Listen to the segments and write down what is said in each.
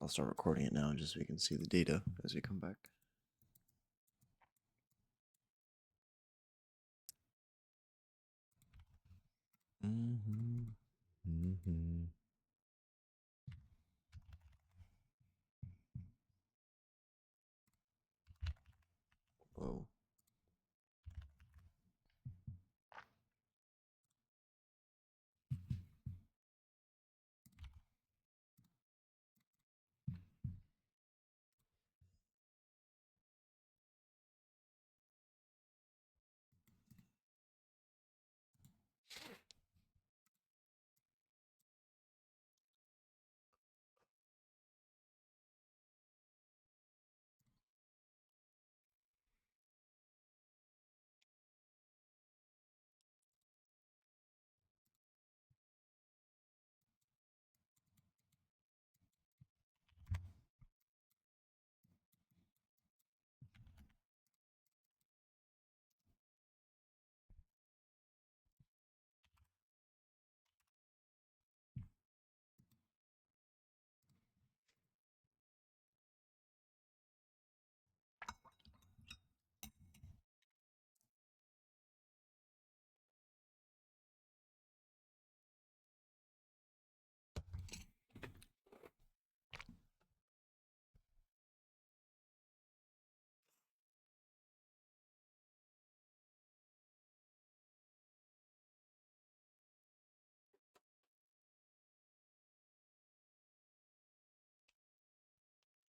I'll start recording it now just so we can see the data as we come back. Whoa.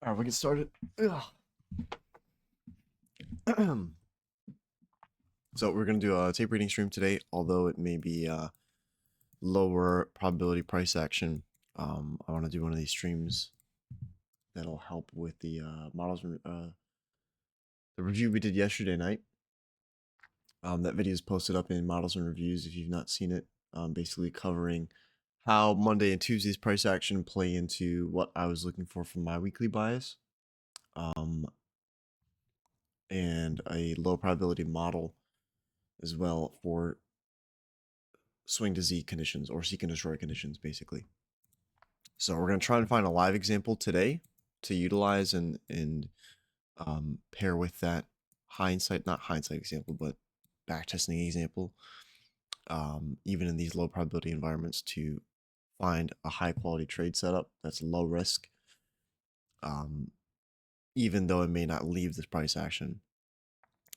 All right, we get started. So we're going to do a tape reading stream today, although it may be lower probability price action. I want to do one of these streams that'll help with the models, the review we did yesterday night. That video is posted up in Models and Reviews if you've not seen it, basically covering how Monday and Tuesday's price action play into what I was looking for from my weekly bias, and a low probability model as well for swing to Z conditions or seek and destroy conditions, basically. So we're going to try and find a live example today to utilize and pair with that not hindsight example, but backtesting example, even in these low probability environments, to find a high quality trade setup that's low risk, even though it may not leave this price action.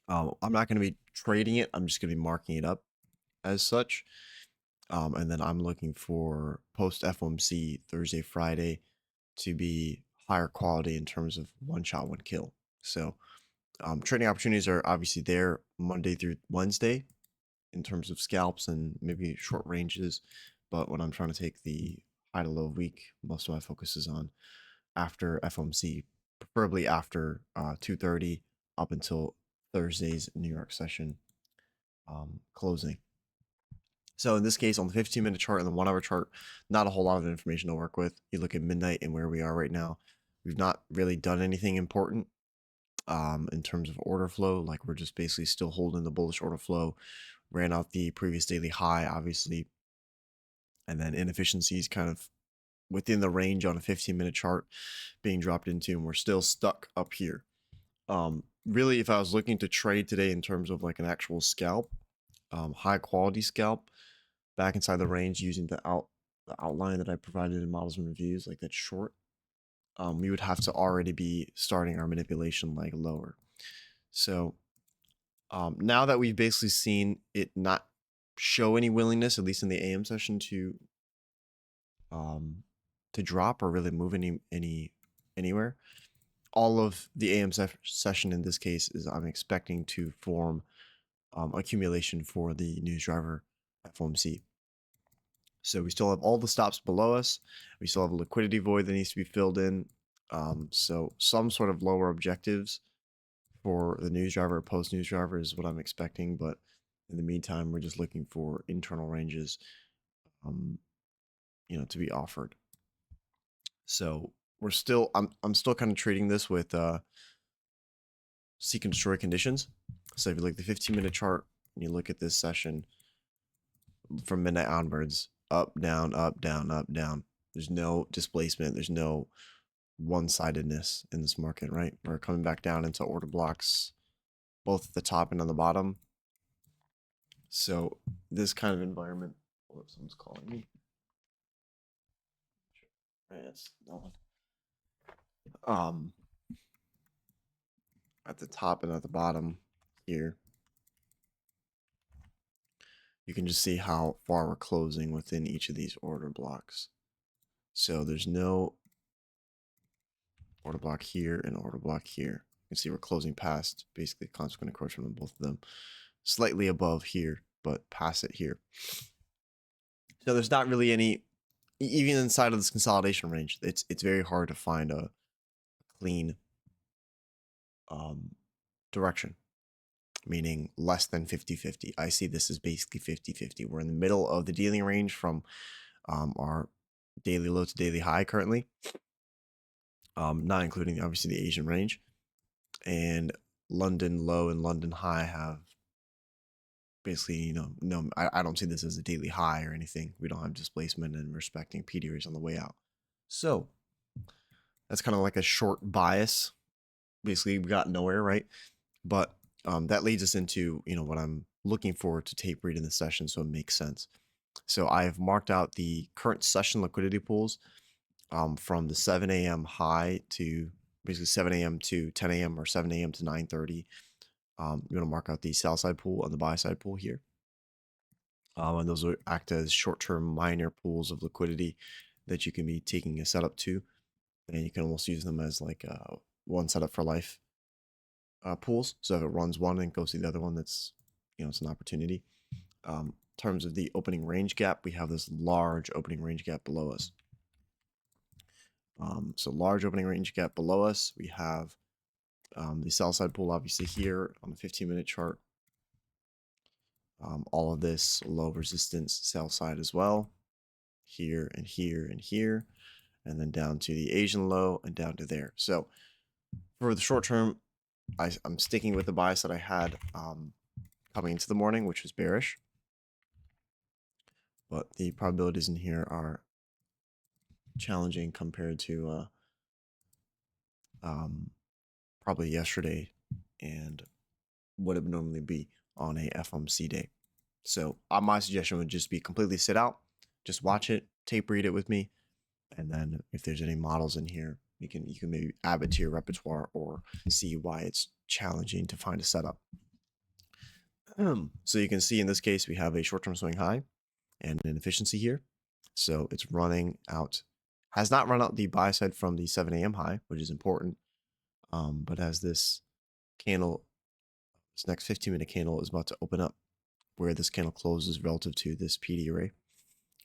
I'm not going to be trading it. I'm just going to be marking it up as such. And then I'm looking for post FOMC Thursday, Friday to be higher quality in terms of one shot, one kill. So trading opportunities are obviously there Monday through Wednesday in terms of scalps and maybe short ranges. But when I'm trying to take the high to low week, most of my focus is on after FOMC, preferably after 2:30 up until Thursday's New York session closing. So in this case, on the 15-minute chart and the 1 hour chart, not a whole lot of information to work with. You look at midnight and where we are right now. We've not really done anything important in terms of order flow. Like, we're just basically still holding the bullish order flow, ran out the previous daily high, obviously, and then inefficiencies kind of within the range on a 15-minute chart being dropped into, and we're still stuck up here. Really, if I was looking to trade today in terms of like an actual scalp, high quality scalp, back inside the range using the outline that I provided in Models and Reviews, like that short, we would have to already be starting our manipulation leg lower. So now that we've basically seen it not show any willingness, at least in the AM session, to drop or really move anywhere, all of the AM session in this case is I'm expecting to form accumulation for the news driver FOMC. So we still have all the stops below us. We still have a liquidity void that needs to be filled in. So some sort of lower objectives for the news driver or post news driver is what I'm expecting. But in the meantime, we're just looking for internal ranges, to be offered. So we're still, I'm still kind of treating this with seek and destroy conditions. So if you look at the 15-minute chart and you look at this session from midnight onwards, up, down, up, down, up, down. There's no displacement. There's no one-sidedness in this market, right? We're coming back down into order blocks, both at the top and on the bottom. So this kind of environment, oh, someone's calling me. Yes, no one. At the top and at the bottom here, you can just see how far we're closing within each of these order blocks. So there's no order block here and order block here. You can see we're closing past basically consequent encroachment on both of them. Slightly above here, but past it here. So there's not really any, even inside of this consolidation range, it's very hard to find a clean direction, meaning less than 50-50. I see this as basically 50-50. We're in the middle of the dealing range from our daily low to daily high currently, not including obviously the Asian range, and London low and London high have basically, no, I don't see this as a daily high or anything. We don't have displacement and respecting PD rates on the way out. So that's kind of like a short bias. Basically, we got nowhere, right? But that leads us into, what I'm looking for to tape read in the session, so it makes sense. So I've marked out the current session liquidity pools from the 7 a.m. high to basically 7 a.m. to 10 a.m. or 7 a.m. to 9:30. You're going to mark out the sell side pool and the buy side pool here. And those will act as short-term minor pools of liquidity that you can be taking a setup to. And you can almost use them as like one setup for life pools. So if it runs one and goes to the other one, that's, it's an opportunity. In terms of the opening range gap, we have this large opening range gap below us. So large opening range gap below us. We have the sell side pool obviously here on the 15-minute chart. All of this low resistance sell side as well, here and here and here, and then down to the Asian low and down to there. So for the short term, I'm sticking with the bias that I had coming into the morning, which was bearish. But the probabilities in here are challenging compared to probably yesterday and what it would normally be on a FOMC day. So my suggestion would just be completely sit out, just watch it, tape read it with me, and then if there's any models in here, you can maybe add it to your repertoire or see why it's challenging to find a setup. So you can see in this case we have a short-term swing high and an efficiency here. So it's running out, has not run out the buy side from the 7 a.m. high, which is important. But as this candle, this next 15-minute candle is about to open up, where this candle closes relative to this PD array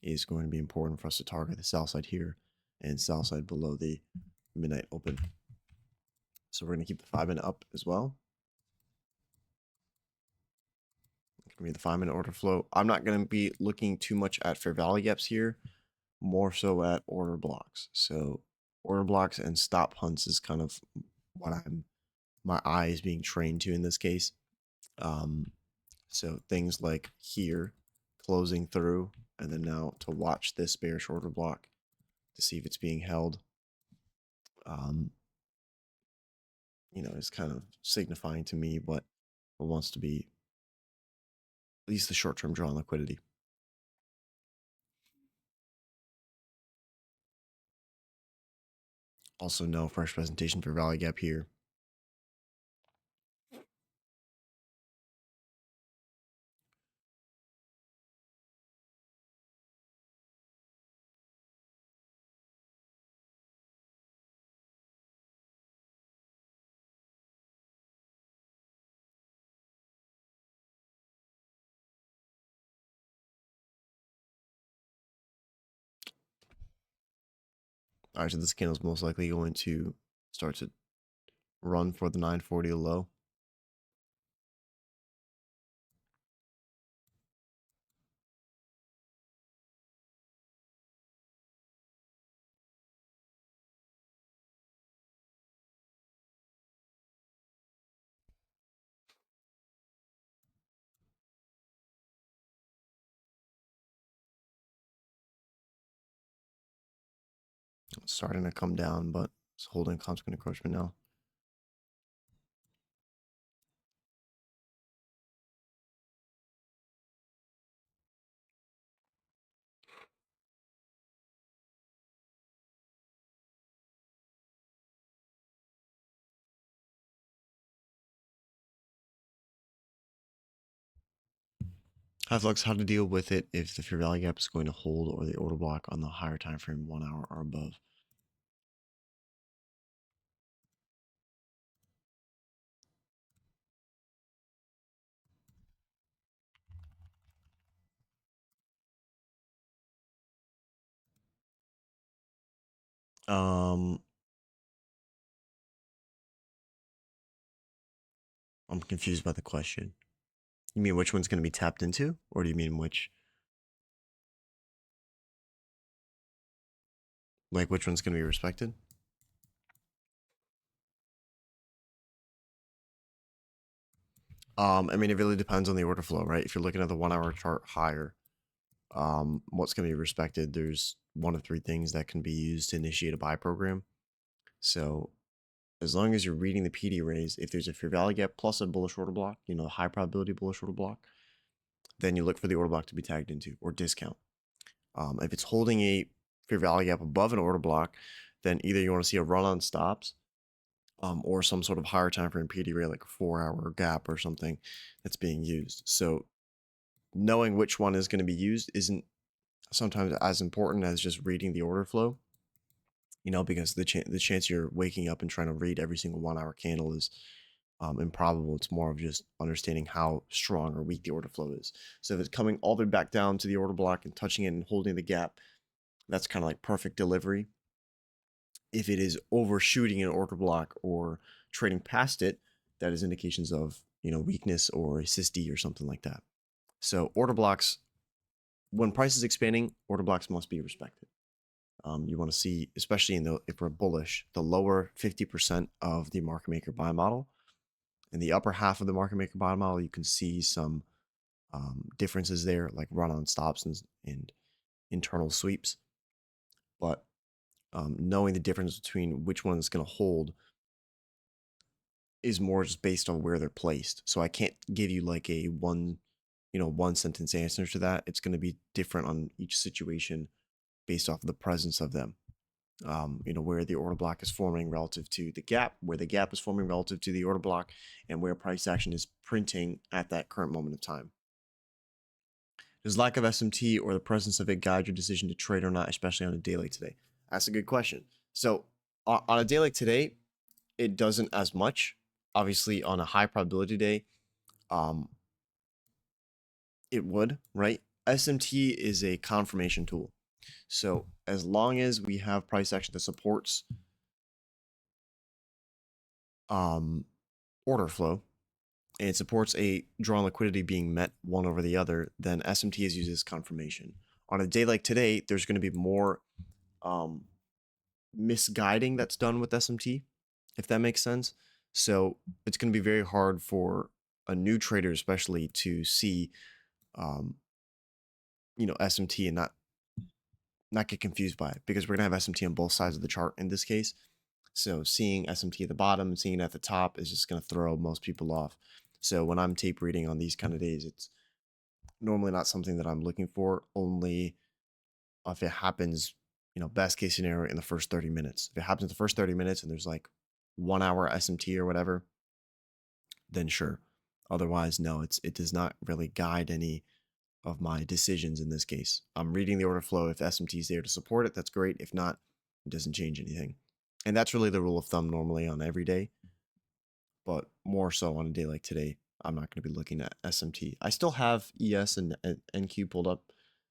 is going to be important for us to target the sell side here and sell side below the midnight open. So we're going to keep the 5-minute up as well. Give me the 5-minute order flow. I'm not going to be looking too much at fair value gaps here, more so at order blocks. So order blocks and stop hunts is kind of what my eye is being trained to in this case. So things like here closing through, and then now to watch this bearish order block to see if it's being held. Is kind of signifying to me what wants to be at least the short-term draw on liquidity. Also no fresh presentation for value gap here. All right, so this candle is most likely going to start to run for the 940 low. It's starting to come down, but It's holding consequent encroachment now. Hi Flux, how to deal with it if the fair value gap is going to hold or the order block on the higher time frame, 1 hour or above. I'm confused by the question. You mean which one's going to be tapped into, or do you mean which one's going to be respected? I mean, it really depends on the order flow, right? If you're looking at the 1 hour chart higher, what's going to be respected? There's one of three things that can be used to initiate a buy program. So as long as you're reading the PD raise, if there's a fair value gap plus a bullish order block, you know, high probability bullish order block, then you look for the order block to be tagged into or discount. If it's holding a fair value gap above an order block, then either you want to see a run on stops, or some sort of higher time frame PD rate, like a 4 hour gap or something that's being used. So knowing which one is going to be used isn't sometimes as important as just reading the order flow, you know, because the chance you're waking up and trying to read every single 1 hour candle is improbable. It's more of just understanding how strong or weak the order flow is. So if it's coming all the way back down to the order block and touching it and holding the gap, that's kind of like perfect delivery. If it is overshooting an order block or trading past it, that is indications of, you know, weakness or a SISD or something like that. So order blocks, when price is expanding, order blocks must be respected. You want to see, especially if we're bullish, the lower 50% of the market maker buy model. In the upper half of the market maker buy model, you can see some differences there, like run on stops and internal sweeps. But knowing the difference between which one is going to hold is more just based on where they're placed. So I can't give you like a one sentence answer to that. It's going to be different on each situation based off of the presence of them. Where the order block is forming relative to the gap, where the gap is forming relative to the order block, and where price action is printing at that current moment of time. Does lack of SMT or the presence of it guide your decision to trade or not, especially on a day like today? That's a good question. So on a day like today, it doesn't as much. Obviously, on a high probability day, it would, right? SMT is a confirmation tool. So as long as we have price action that supports order flow, and it supports a drawn liquidity being met one over the other, then SMT is used as confirmation. On a day like today, there's going to be more misguiding that's done with SMT, if that makes sense. So it's going to be very hard for a new trader, especially, to see, SMT and not get confused by it, because we're going to have SMT on both sides of the chart in this case. So seeing SMT at the bottom and seeing it at the top is just going to throw most people off. So when I'm tape reading on these kind of days, it's normally not something that I'm looking for, only if it happens, best case scenario in the first 30 minutes. If it happens in the first 30 minutes and there's like 1 hour SMT or whatever, then sure. Otherwise, no, it does not really guide any of my decisions in this case. I'm reading the order flow. If SMT is there to support it, that's great. If not, it doesn't change anything. And that's really the rule of thumb normally on every day. But more so on a day like today, I'm not going to be looking at SMT. I still have ES and NQ pulled up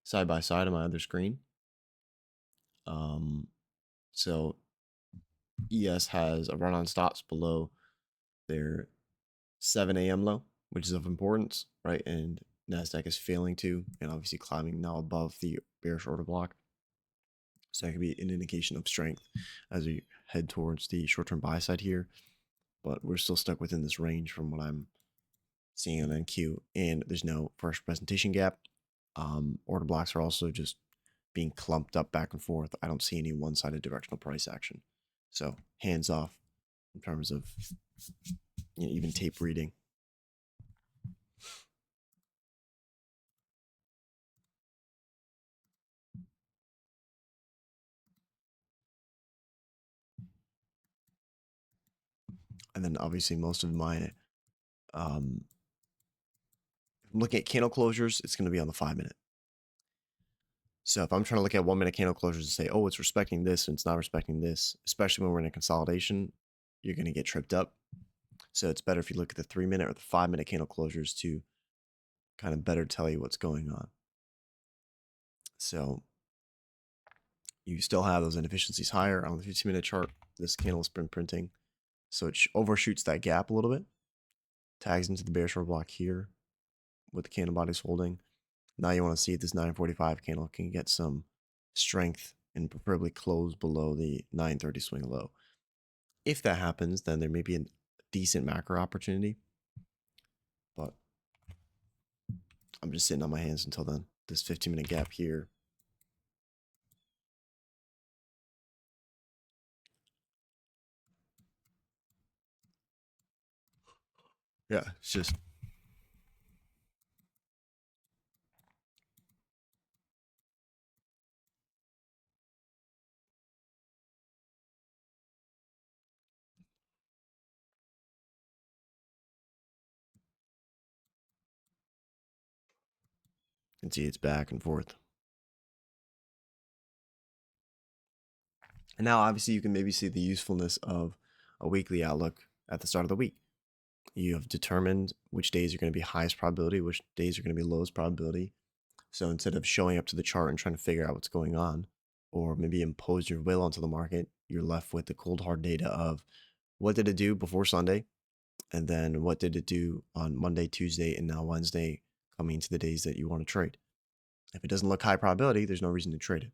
side by side on my other screen. So ES has a run on stops below their 7 a.m. low, which is of importance, right? And NASDAQ is failing to, and obviously climbing now above the bearish order block. So that could be an indication of strength as we head towards the short-term buy side here. But we're still stuck within this range from what I'm seeing on NQ, and there's no first presentation gap. Order blocks are also just being clumped up back and forth. I don't see any one-sided directional price action. So hands off in terms of even tape reading. And then obviously most of my looking at candle closures, it's going to be on the 5-minute. So if I'm trying to look at 1-minute candle closures and say, oh, it's respecting this and it's not respecting this, especially when we're in a consolidation, you're going to get tripped up. So it's better if you look at the 3-minute or the 5-minute candle closures to kind of better tell you what's going on. So you still have those inefficiencies higher on the 15-minute chart. This candle's been printing. So it overshoots that gap a little bit, tags into the bearish order block here with the candle bodies holding. Now you want to see if this 945 candle can get some strength and preferably close below the 930 swing low. If that happens, then there may be a decent macro opportunity. But I'm just sitting on my hands until then. This 15-minute gap here. Yeah, it's just you can see it's back and forth. And now obviously you can maybe see the usefulness of a weekly outlook at the start of the week. You have determined which days are going to be highest probability, which days are going to be lowest probability. So instead of showing up to the chart and trying to figure out what's going on, or maybe impose your will onto the market, you're left with the cold hard data of what did it do before Sunday, and then what did it do on Monday, Tuesday, and now Wednesday, coming into the days that you want to trade. If it doesn't look high probability, there's no reason to trade it.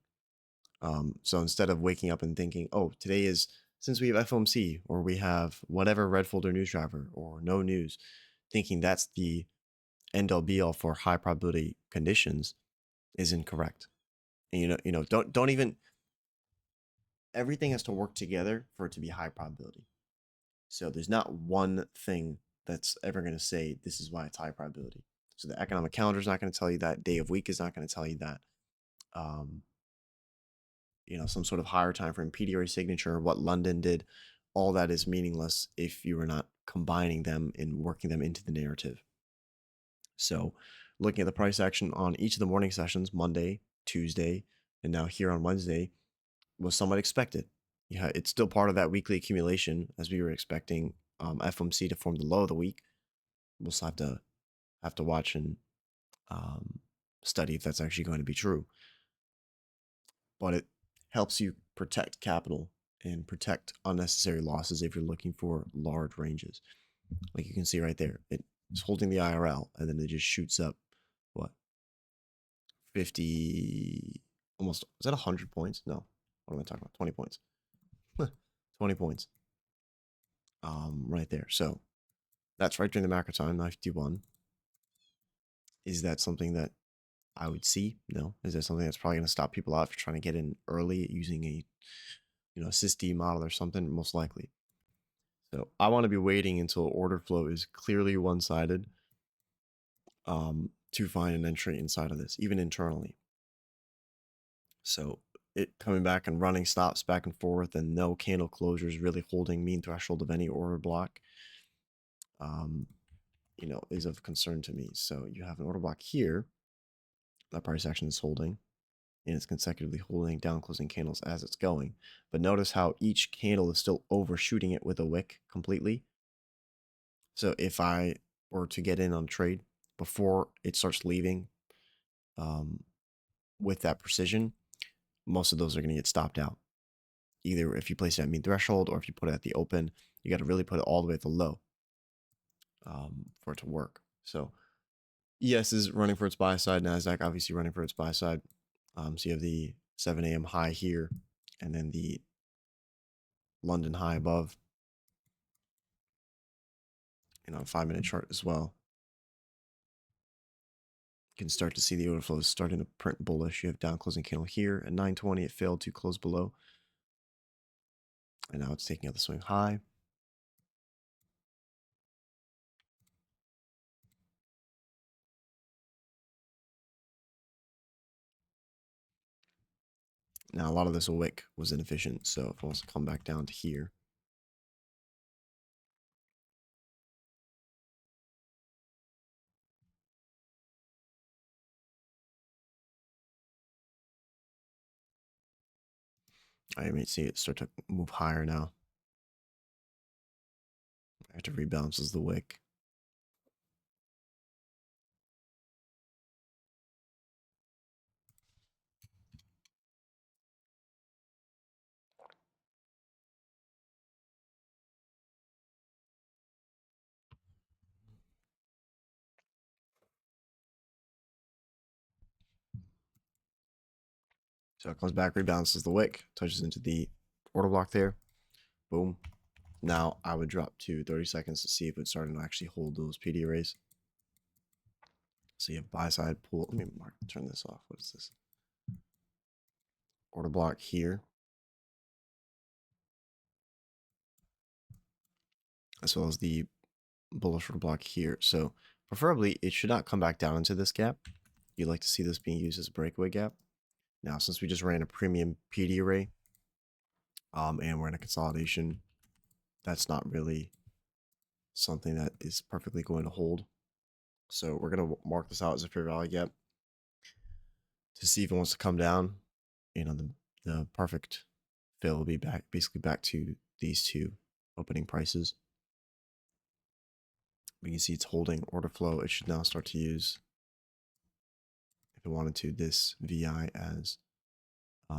So instead of waking up and thinking, oh, today is, since we have FOMC or we have whatever red folder news driver or no news, thinking that's the end all be all for high probability conditions is incorrect. And don't even, everything has to work together for it to be high probability. So there's not one thing that's ever going to say this is why it's high probability. So the economic calendar is not going to tell you that. Day of week is not going to tell you that. Some sort of higher time frame, PDRA signature, what London did, all that is meaningless if you are not combining them and working them into the narrative. So looking at the price action on each of the morning sessions, Monday, Tuesday, and now here on Wednesday, was somewhat expected. Yeah, it's still part of that weekly accumulation as we were expecting FOMC to form the low of the week. We'll still have to watch and study if that's actually going to be true. But it helps you protect capital and protect unnecessary losses if you're looking for large ranges. Like you can see right there, it's holding the IRL and then it just shoots up, what, 50, almost, is that 100 points? No, what am I talking about? 20 points. 20 points. Right there. So that's right during the macro time, 951. Is that something that I would see? No. Is that something that's probably going to stop people out if you're trying to get in early using a SysD model or something? Most likely. So I want to be waiting until order flow is clearly one-sided to find an entry inside of this, even internally. So it coming back and running stops back and forth and no candle closures really holding mean threshold of any order block, is of concern to me. So you have an order block here. That price action is holding, and it's consecutively holding down closing candles as it's going. But notice how each candle is still overshooting it with a wick completely. So if I were to get in on trade before it starts leaving with that precision, most of those are going to get stopped out. Either if you place it at mean threshold or if you put it at the open, you got to really put it all the way at the low for it to work. So ES is running for its buy side. NASDAQ obviously running for its buy side. So you have the 7 a.m. high here and then the London high above, 5-minute chart as well. You can start to see the order flow is starting to print bullish. You have down closing candle here at 920. It failed to close below. And now it's taking out the swing high. Now, a lot of this wick was inefficient, so if it wants to come back down to here, I may see it start to move higher now. After rebalances the wick. So it comes back, rebalances the wick, touches into the order block there. Boom. Now I would drop to 30 seconds to see if it's starting to actually hold those PD arrays. So you have buy side pull. Let me turn this off. What is this? Order block here. As well as the bullish order block here. So preferably it should not come back down into this gap. You'd like to see this being used as a breakaway gap. Now, since we just ran a premium PD array, and we're in a consolidation, that's not really something that is perfectly going to hold. So we're going to mark this out as a fair value gap to see if it wants to come down. You know, the perfect fill will be basically back to these two opening prices. We can see it's holding order flow. It should now start to use, if it wanted to, this VI as it's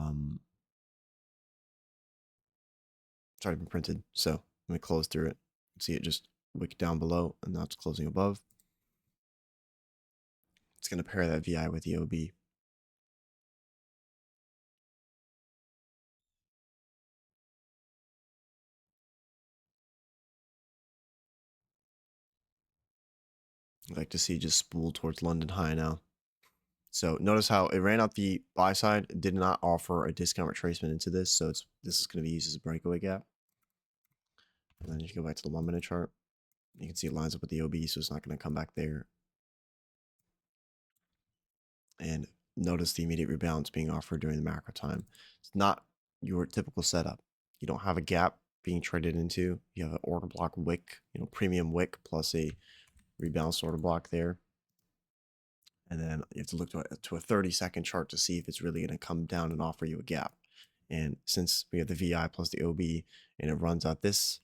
already been printed. So let me close through it. See it just wick down below, and now it's closing above. It's going to pair that VI with the OB. I'd like to see just spool towards London high now. So notice how it ran out the buy side, did not offer a discount retracement into this. So this is going to be used as a breakaway gap. And then you can go back to the 1 minute chart. You can see it lines up with the OB, so it's not going to come back there. And notice the immediate rebalance being offered during the macro time. It's not your typical setup. You don't have a gap being traded into. You have an order block wick, premium wick plus a rebalanced order block there. And then you have to look to a 30-second chart to see if it's really going to come down and offer you a gap. And since we have the VI plus the OB and it runs out this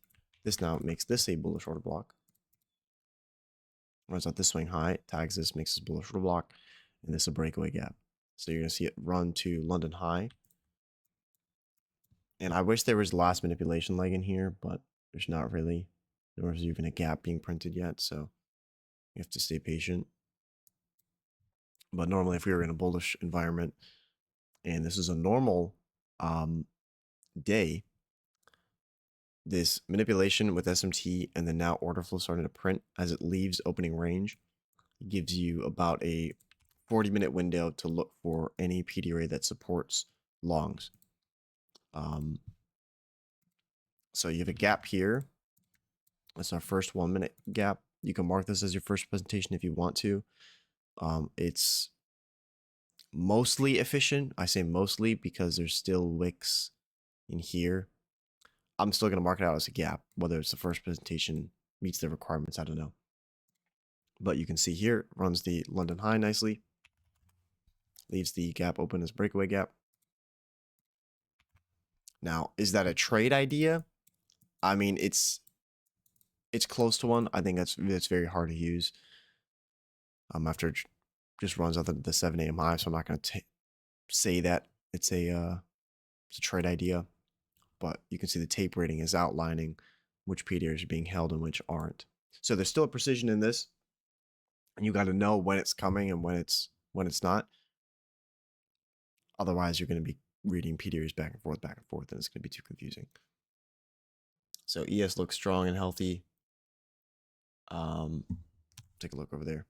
now makes this a bullish order block. Runs out this swing high, tags this, makes this bullish order block, and this a breakaway gap. So you're going to see it run to London high. And I wish there was last manipulation leg in here, but there's not really. Nor is even a gap being printed yet, so you have to stay patient. But normally if we were in a bullish environment, and this is a normal day, this manipulation with SMT and then now order flow starting to print as it leaves opening range gives you about a 40-minute window to look for any PD array that supports longs. So you have a gap here. That's our first 1 minute gap. You can mark this as your first presentation if you want to. It's mostly efficient. I say mostly because there's still wicks in here. I'm still going to mark it out as a gap. Whether it's the first presentation meets the requirements, I don't know. But you can see here, it runs the London high nicely. Leaves the gap open as breakaway gap. Now, is that a trade idea? I mean, it's close to one. I think that's very hard to use. After it just runs out the 7 a.m. high, so I'm not going to say that it's a trade idea. But you can see the tape rating is outlining which PDRs are being held and which aren't. So there's still a precision in this, and you got to know when it's coming and when it's not. Otherwise, you're going to be reading PDRs back and forth, and it's going to be too confusing. So ES looks strong and healthy. Take a look over there.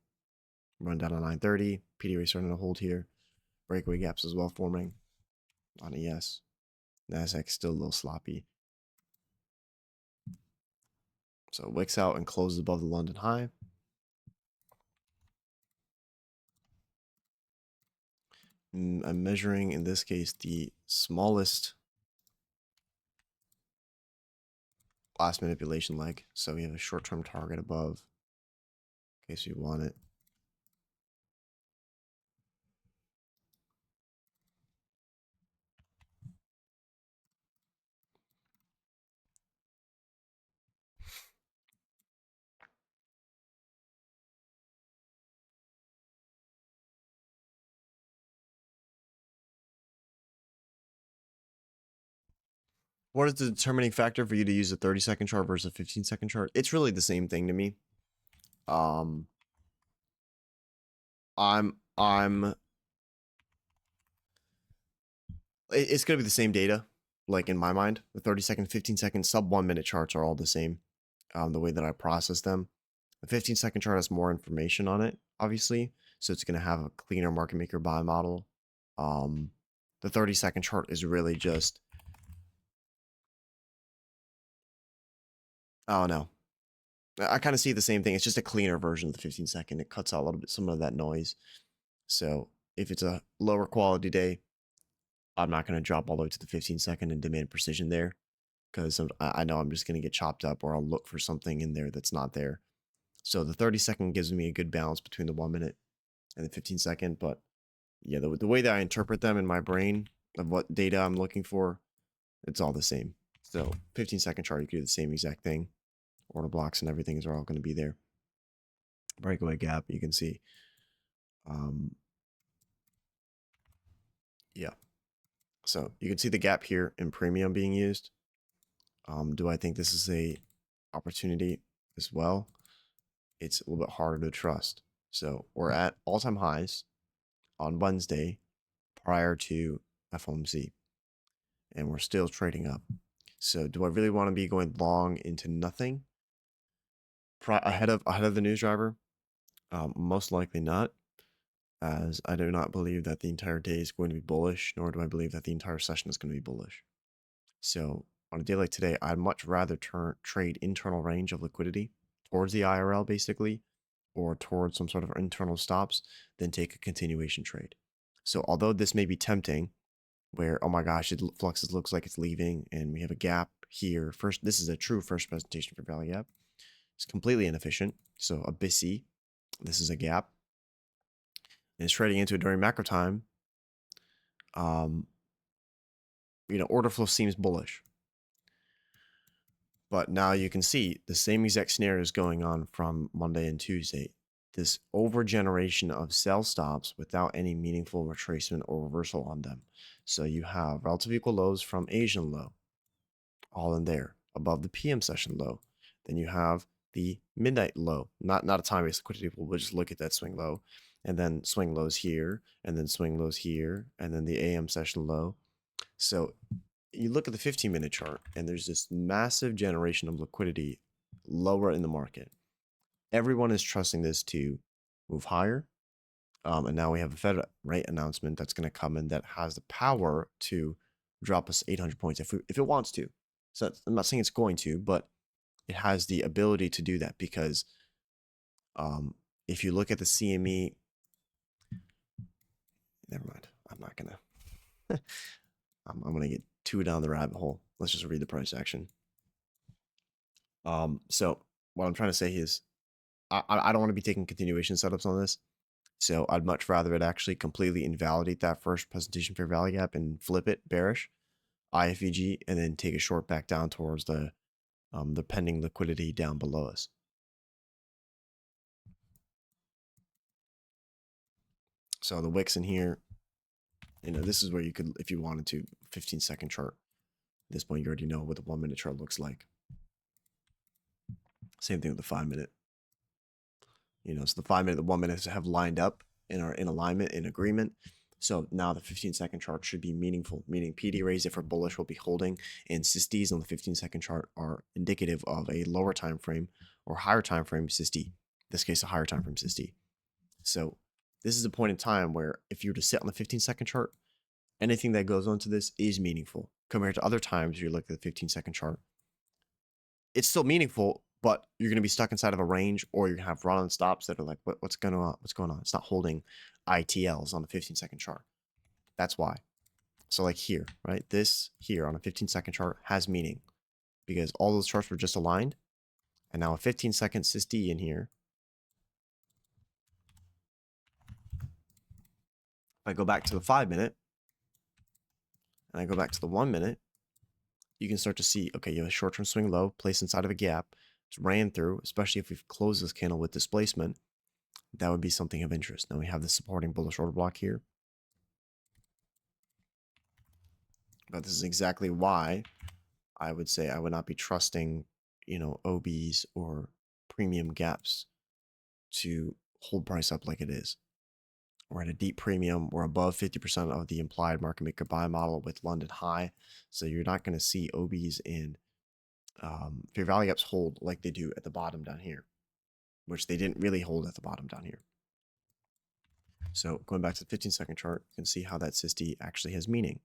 Run down to 930. PDRA starting to hold here. Breakaway gaps as well forming on ES. NASDAQ still a little sloppy. So wicks out and closes above the London high. I'm measuring, in this case, the smallest last manipulation leg. So we have a short-term target above in case we want it. What is the determining factor for you to use a 30-second chart versus a 15-second chart? It's really the same thing to me. It's going to be the same data, like in my mind. The 30-second, 15-second, sub 1 minute charts are all the same, the way that I process them. The 15-second chart has more information on it, obviously, so it's going to have a cleaner market maker buy model. The 30-second chart is really just, oh no, I kind of see the same thing. It's just a cleaner version of the 15-second. It cuts out a little bit, some of that noise. So if it's a lower quality day, I'm not going to drop all the way to the 15-second and demand precision there, because I know I'm just going to get chopped up, or I'll look for something in there that's not there. So the 30-second gives me a good balance between the 1 minute and the 15-second. But yeah, the way that I interpret them in my brain of what data I'm looking for, it's all the same. So 15-second chart, you can do the same exact thing. Order blocks and everything are all going to be there. Breakaway gap, you can see. Yeah. So you can see the gap here in premium being used. Do I think this is a opportunity as well? It's a little bit harder to trust. So we're at all-time highs on Wednesday prior to FOMC, and we're still trading up. So do I really want to be going long into nothing ahead of the news driver? Most likely not, as I do not believe that the entire day is going to be bullish, nor do I believe that the entire session is going to be bullish. So on a day like today, I'd much rather trade internal range of liquidity towards the IRL, basically, or towards some sort of internal stops, than take a continuation trade. So although this may be tempting, where, oh my gosh, fluxes looks like it's leaving, and we have a gap here. First, this is a true first presentation for value gap. It's completely inefficient. So a bisi, this is a gap. And it's trading into it during macro time. Order flow seems bullish. But now you can see the same exact scenario is going on from Monday and Tuesday. This overgeneration of sell stops without any meaningful retracement or reversal on them. So you have relative equal lows from Asian low, all in there, above the PM session low. Then you have the midnight low, not a time-based liquidity pool, but just look at that swing low, and then swing lows here, and then swing lows here, and then the AM session low. So you look at the 15-minute chart, and there's this massive generation of liquidity lower in the market. Everyone is trusting this to move higher. And now we have a Fed rate announcement that's going to come in that has the power to drop us 800 points if it wants to. So I'm not saying it's going to, but it has the ability to do that, because if you look at the CME, never mind. I'm not going to. I'm going to get too down the rabbit hole. Let's just read the price action. So what I'm trying to say is I don't want to be taking continuation setups on this. So I'd much rather it actually completely invalidate that first presentation fair value gap and flip it bearish, IFVG, and then take a short back down towards the pending liquidity down below us. So the wicks in here, this is where you could, if you wanted to, 15-second chart. At this point, you already know what the 1 minute chart looks like. Same thing with the 5 minute. So the 5 minute, the 1 minute have lined up and are in alignment, in agreement. So now the 15-second chart should be meaningful, meaning PD rays, if we're bullish, will be holding, and SISTs on the 15-second chart are indicative of a lower time frame or higher time frame SIST. In this case, a higher time frame SIST. So this is a point in time where if you were to sit on the 15-second chart, anything that goes onto this is meaningful compared to other times you look at the 15-second chart. It's still meaningful, but you're going to be stuck inside of a range, or you're going to have run on stops that are like, what's going on? What's going on? It's not holding ITLs on a 15-second chart. That's why. So like here, right? This here on a 15-second chart has meaning because all those charts were just aligned. And now a 15-second SysD in here. If I go back to the 5-minute and I go back to the 1-minute, you can start to see, okay, you have a short-term swing low placed inside of a gap. It's ran through, especially if we've closed this candle with displacement. That would be something of interest. Now we have the supporting bullish order block here. But this is exactly why I would say I would not be trusting, OBs or premium gaps to hold price up like it is. We're at a deep premium. We're above 50% of the implied market maker buy model with London high. So you're not going to see OBs in fair value gaps hold like they do at the bottom down here, which they didn't really hold at the bottom down here. So going back to the 15-second chart, you can see how that SysD actually has meaning.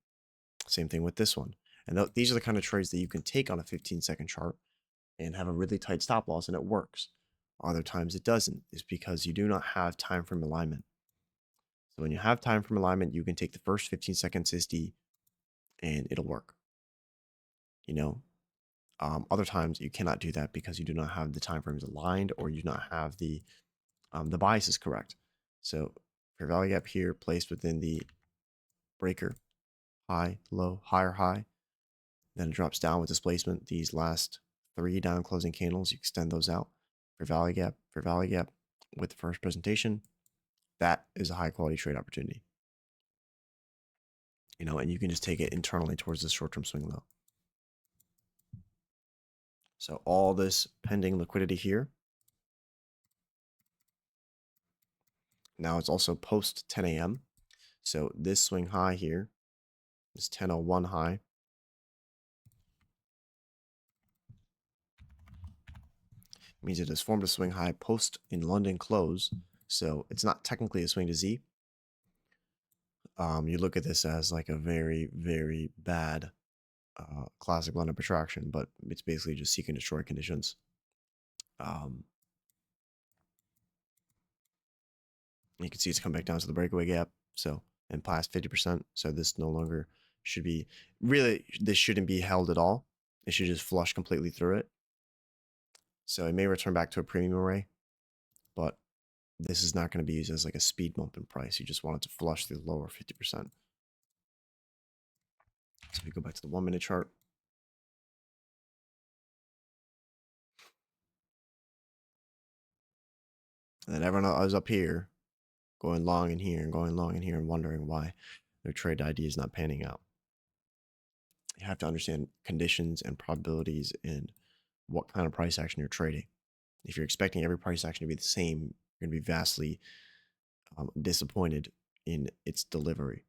Same thing with this one. And these are the kind of trades that you can take on a 15-second chart and have a really tight stop loss and it works. Other times it doesn't. It's because you do not have time frame alignment. So when you have time frame alignment, you can take the first 15 seconds SysD and it'll work. Other times you cannot do that because you do not have the time frames aligned or you do not have the biases correct. So fair value gap here placed within the breaker, high, low, higher high. Then it drops down with displacement. These last 3 down closing candles, you extend those out. Fair value gap with the first presentation. That is a high quality trade opportunity. And you can just take it internally towards this short-term swing low. So all this pending liquidity here. Now it's also post 10 a.m. So this swing high here, this 10:01 high, means it has formed a swing high post in London close. So it's not technically a swing to Z. You look at this as like a very, very bad classic London protraction, but it's basically just seek and destroy conditions. You can see it's come back down to the breakaway gap. So, and past 50%. So this no longer should be, really, this shouldn't be held at all. It should just flush completely through it. So it may return back to a premium array, but this is not going to be used as like a speed bump in price. You just want it to flush through the lower 50%. So if we go back to the 1-minute chart. And then everyone else up here going long in here and going long in here and wondering why their trade ID is not panning out. You have to understand conditions and probabilities and what kind of price action you're trading. If you're expecting every price action to be the same, you're going to be vastly disappointed in its delivery.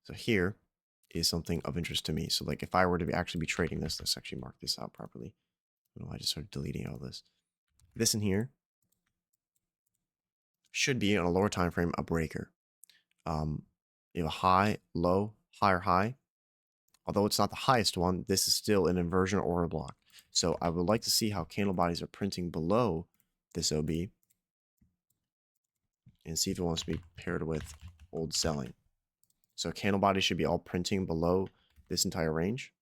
So here is something of interest to me. So like if I were to actually be trading this, let's actually mark this out properly. I just started deleting all this. This in here should be on a lower time frame a breaker. You have a high, low, higher high. Although it's not the highest one, this is still an inversion order block. So I would like to see how candle bodies are printing below this OB and see if it wants to be paired with old selling. So candle bodies should be all printing below this entire range.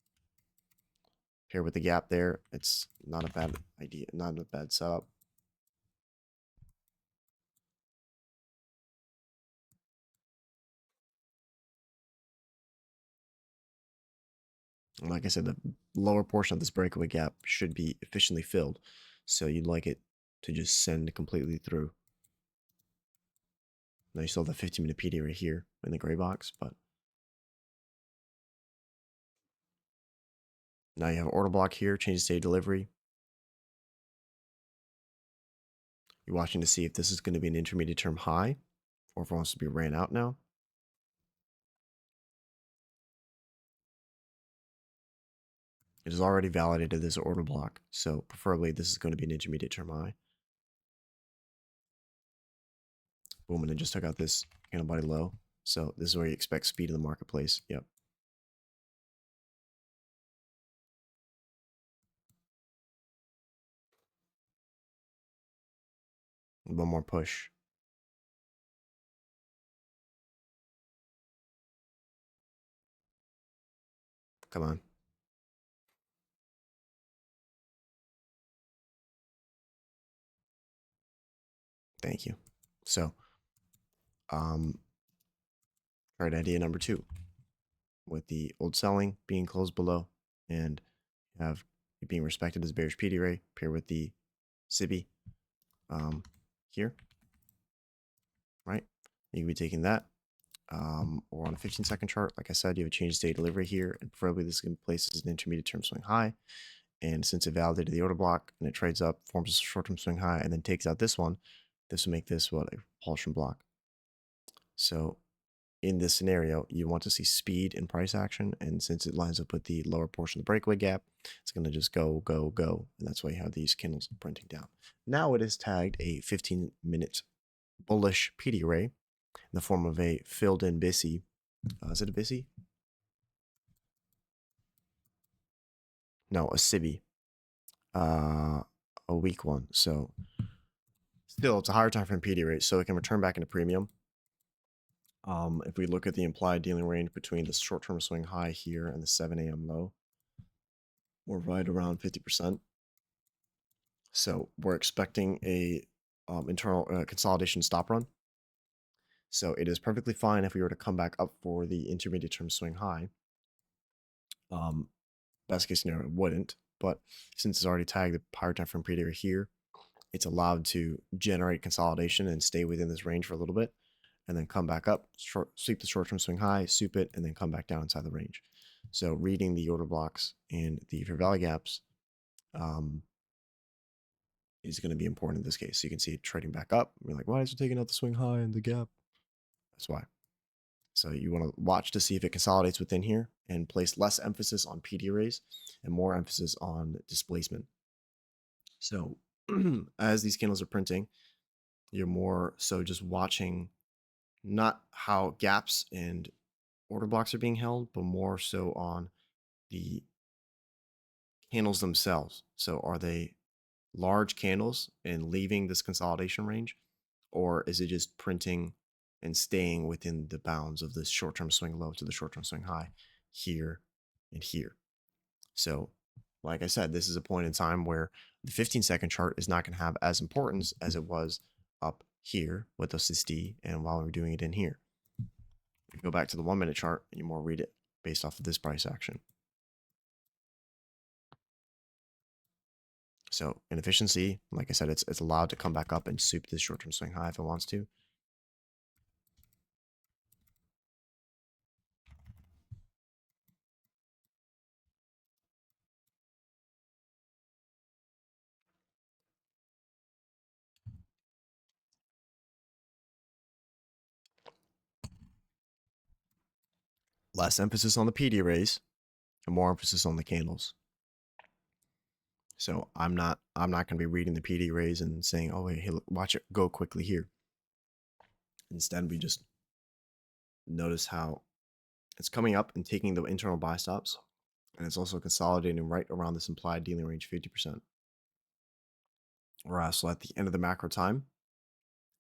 Paired with the gap there, it's not a bad idea, not a bad setup. And like I said, the lower portion of this breakaway gap should be efficiently filled. So you'd like it to just send completely through. Now you still have the 15-minute PD right here in the gray box, but now you have order block here, change state of delivery. You're watching to see if this is going to be an intermediate term high or if it wants to be ran out now. It is already validated this order block, so preferably this is going to be an intermediate term high. Boom, and it just took out this candle body low. So this is where you expect speed in the marketplace. Yep. One more push. Come on. Thank you. So, trade idea number 2, with the old selling being closed below and have it being respected as bearish PD ray, pair with the sibi here, right? You can be taking that, or on a 15-second chart. Like I said, you have a change of state delivery here, and preferably this can be placed as an intermediate term swing high. And since it validated the order block and it trades up, forms a short-term swing high, and then takes out this one, this will make this what, a propulsion block. So in this scenario, you want to see speed in price action, and since it lines up with the lower portion of the breakaway gap, it's going to just go, go, go, and that's why you have these candles printing down. Now it is tagged a 15-minute bullish PD array in the form of a filled-in bisi. Is it a bisi? No, a sibi. A weak one. So still, it's a higher time frame PD rate, so it can return back into premium. If we look at the implied dealing range between the short-term swing high here and the 7 a.m. low, we're right around 50%. So we're expecting a internal consolidation stop run. So it is perfectly fine if we were to come back up for the intermediate term swing high. Best case scenario, it wouldn't. But since it's already tagged the higher time frame PD here, it's allowed to generate consolidation and stay within this range for a little bit, and then come back up, sweep the short-term swing high, soup it, and then come back down inside the range. So reading the order blocks and the fair value gaps is going to be important in this case. So you can see it trading back up. We're like, why is it taking out the swing high and the gap? That's why. So you want to watch to see if it consolidates within here and place less emphasis on PD arrays and more emphasis on displacement. So as these candles are printing, you're more so just watching not how gaps and order blocks are being held, but more so on the candles themselves. So are they large candles and leaving this consolidation range, or is it just printing and staying within the bounds of this short-term swing low to the short-term swing high here and here? So like I said, this is a point in time where the 15-second chart is not going to have as importance as it was up here with the SISD and while we're doing it in here. If you go back to the 1-minute chart, you more read it based off of this price action. So inefficiency, like I said, it's allowed to come back up and soup this short-term swing high if it wants to. Less emphasis on the PD arrays and more emphasis on the candles. So I'm not going to be reading the PD arrays and saying, oh wait, hey, look, watch it go quickly here. Instead, we just notice how it's coming up and taking the internal buy stops, and it's also consolidating right around this implied dealing range 50%. Whereas, so at the end of the macro time,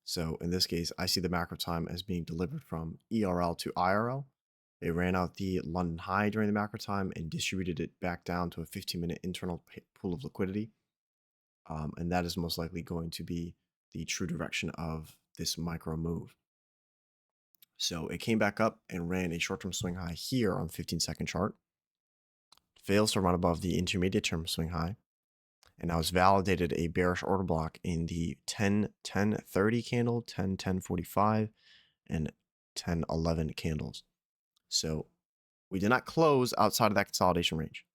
so in this case, I see the macro time as being delivered from ERL to IRL. They ran out the London high during the macro time and distributed it back down to a 15-minute internal pool of liquidity. And that is most likely going to be the true direction of this micro move. So it came back up and ran a short-term swing high here on the 15-second chart. Fails to run above the intermediate term swing high. And now it's validated a bearish order block in the 10-10-30 candle, 10-10-45, and 10-11 candles. So we did not close outside of that consolidation range.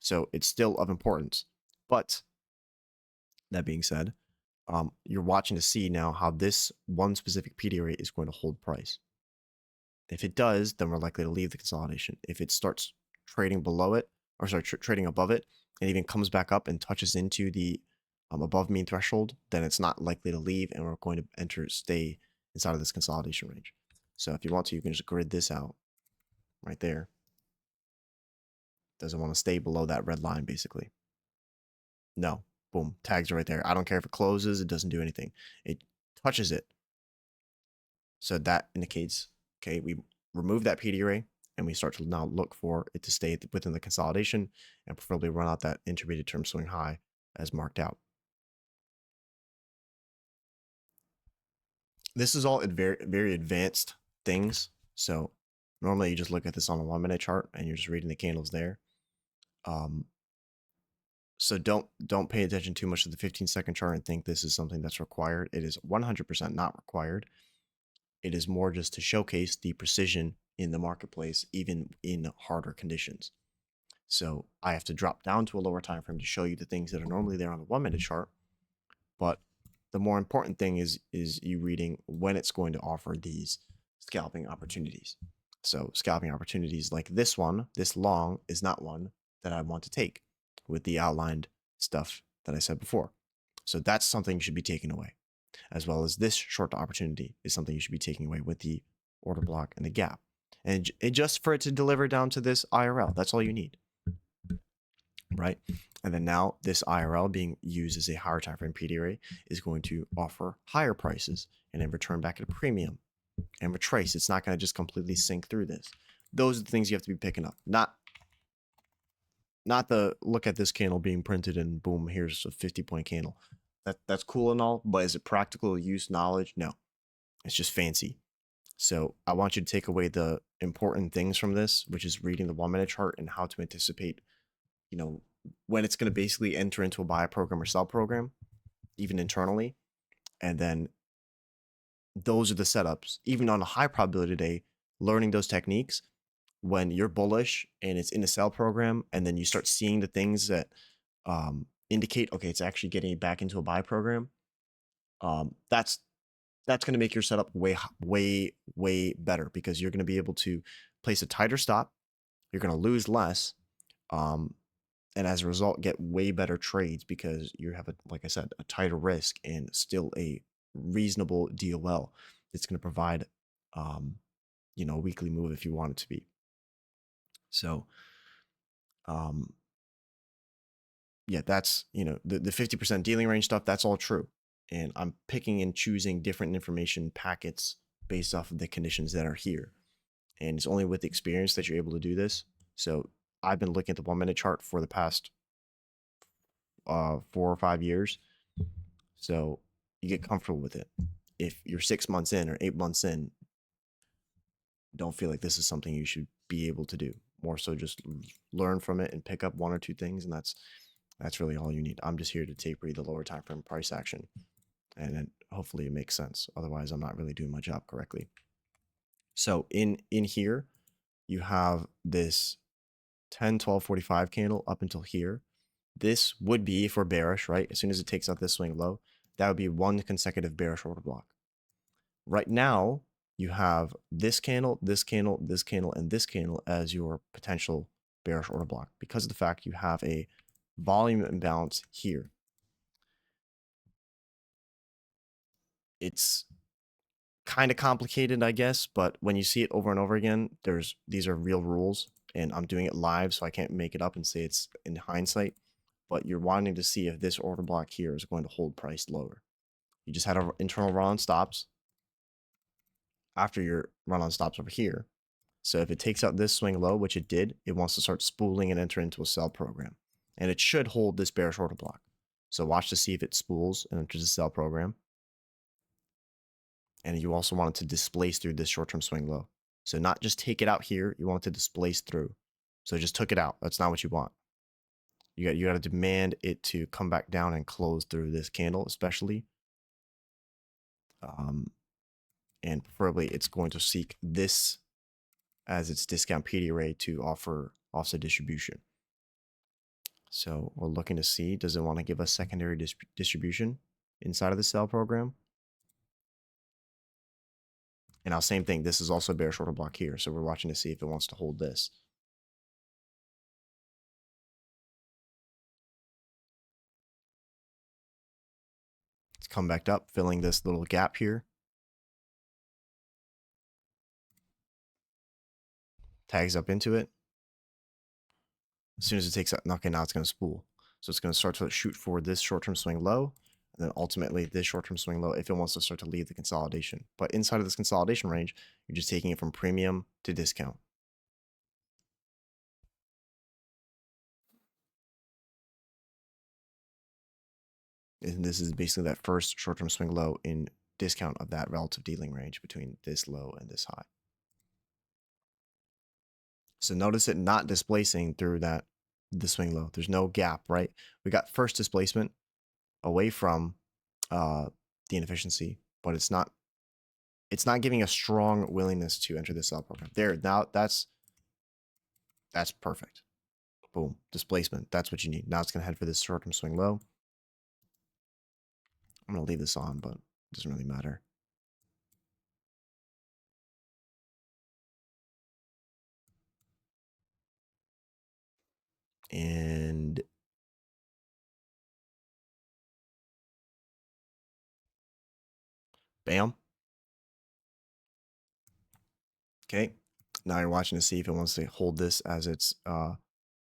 So it's still of importance. But that being said, you're watching to see now how this one specific PD rate is going to hold price. If it does, then we're likely to leave the consolidation. If it starts trading below it, or sorry, trading above it, and even comes back up and touches into the above mean threshold, then it's not likely to leave, and we're going to stay inside of this consolidation range. So if you want to, you can just grid this out right there. Doesn't want to stay below that red line, basically. No, boom, tags right there. I don't care if it closes, it doesn't do anything. It touches it. So that indicates, okay, we remove that PD array and we start to now look for it to stay within the consolidation and preferably run out that intermediate term swing high as marked out. This is all very, very advanced things. So normally you just look at this on a 1 minute chart and you're just reading the candles there. So don't pay attention too much to the 15-second chart and think this is something that's required. It is 100% not required. It is more just to showcase the precision in the marketplace, even in harder conditions. So I have to drop down to a lower time frame to show you the things that are normally there on the 1 minute chart. But the more important thing is you reading when it's going to offer these scalping opportunities. So scalping opportunities like this one, this long, is not one that I want to take with the outlined stuff that I said before. So that's something you should be taking away, as well as this short opportunity is something you should be taking away with the order block and the gap. And just for it to deliver down to this IRL, that's all you need, right? And then now this IRL being used as a higher time frame PD array is going to offer higher prices and then return back at a premium and retrace. It's not going to just completely sink through this. Those are the things you have to be picking up, not the look at this candle being printed and boom, here's a 50-point candle. That's cool and all, but is it practical use knowledge? No, it's just fancy. So I want you to take away the important things from this, which is reading the 1 minute chart and how to anticipate, you know, when it's going to basically enter into a buy program or sell program, even internally. And then those are the setups, even on a high probability day, learning those techniques when you're bullish and it's in a sell program, and then you start seeing the things that indicate, okay, it's actually getting back into a buy program. That's going to make your setup way better, because you're going to be able to place a tighter stop. You're going to lose less. And as a result, get way better trades because you have, like I said, a tighter risk and still a reasonable DOL. It's going to provide, a weekly move if you want it to be. So, yeah, that's, the 50% dealing range stuff, that's all true. And I'm picking and choosing different information packets based off of the conditions that are here. And it's only with experience that you're able to do this. So I've been looking at the 1 minute chart for the past 4 or 5 years. So you get comfortable with it. If you're 6 months in or 8 months in, don't feel like this is something you should be able to do. More so just learn from it and pick up 1 or 2 things, and that's really all you need. I'm just here to taper the lower time frame price action, and then hopefully it makes sense. Otherwise, I'm not really doing my job correctly. So in here, you have this 10, 12, 45 candle up until here. This would be, if we're bearish, right? As soon as it takes out this swing low, that would be 1 consecutive bearish order block. Right now, you have this candle, this candle, this candle, and this candle as your potential bearish order block because of the fact you have a volume imbalance here. It's kind of complicated, I guess, but when you see it over and over again, these are real rules, and I'm doing it live, so I can't make it up and say it's in hindsight, but you're wanting to see if this order block here is going to hold price lower. You just had an internal run on stops after your run on stops over here. So if it takes out this swing low, which it did, it wants to start spooling and enter into a sell program. And it should hold this bearish order block. So watch to see if it spools and enters a sell program. And you also want it to displace through this short-term swing low. So not just take it out here, you want it to displace through. So just took it out. That's not what you want. You got to demand it to come back down and close through this candle, especially. And preferably it's going to seek this as its discount PD array to offer offset distribution. So we're looking to see, does it want to give us secondary distribution inside of the sell program? And now same thing, this is also a bearish order block here. So we're watching to see if it wants to hold this. It's come back up, filling this little gap here. Tags up into it. As soon as it takes out, okay, now it's going to spool. So it's going to start to shoot for this short-term swing low, and then ultimately this short-term swing low if it wants to start to leave the consolidation. But inside of this consolidation range, you're just taking it from premium to discount. And this is basically that first short-term swing low in discount of that relative dealing range between this low and this high. So notice it not displacing through the swing low. There's no gap, right? We got first displacement away from the inefficiency, but it's not giving a strong willingness to enter this sell program. There, now that's perfect. Boom, displacement. That's what you need. Now it's going to head for this short-term swing low. I'm going to leave this on, but it doesn't really matter. And bam. Okay. Now you're watching to see if it wants to hold this as its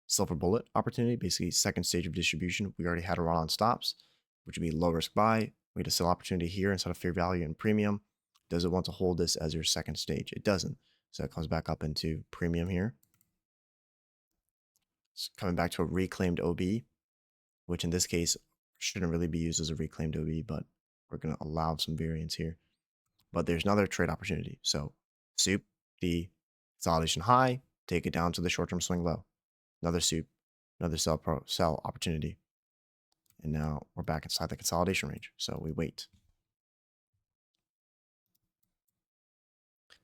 silver bullet opportunity, basically second stage of distribution. We already had a run on stops, which would be low risk buy. We had a sell opportunity here instead of fair value and premium. Does it want to hold this as your second stage? It doesn't. So it comes back up into premium here. It's coming back to a reclaimed OB, which in this case shouldn't really be used as a reclaimed OB, but we're going to allow some variance here. But there's another trade opportunity. So soup the consolidation high, take it down to the short-term swing low. Another soup, another sell opportunity. And now we're back inside the consolidation range. So we wait.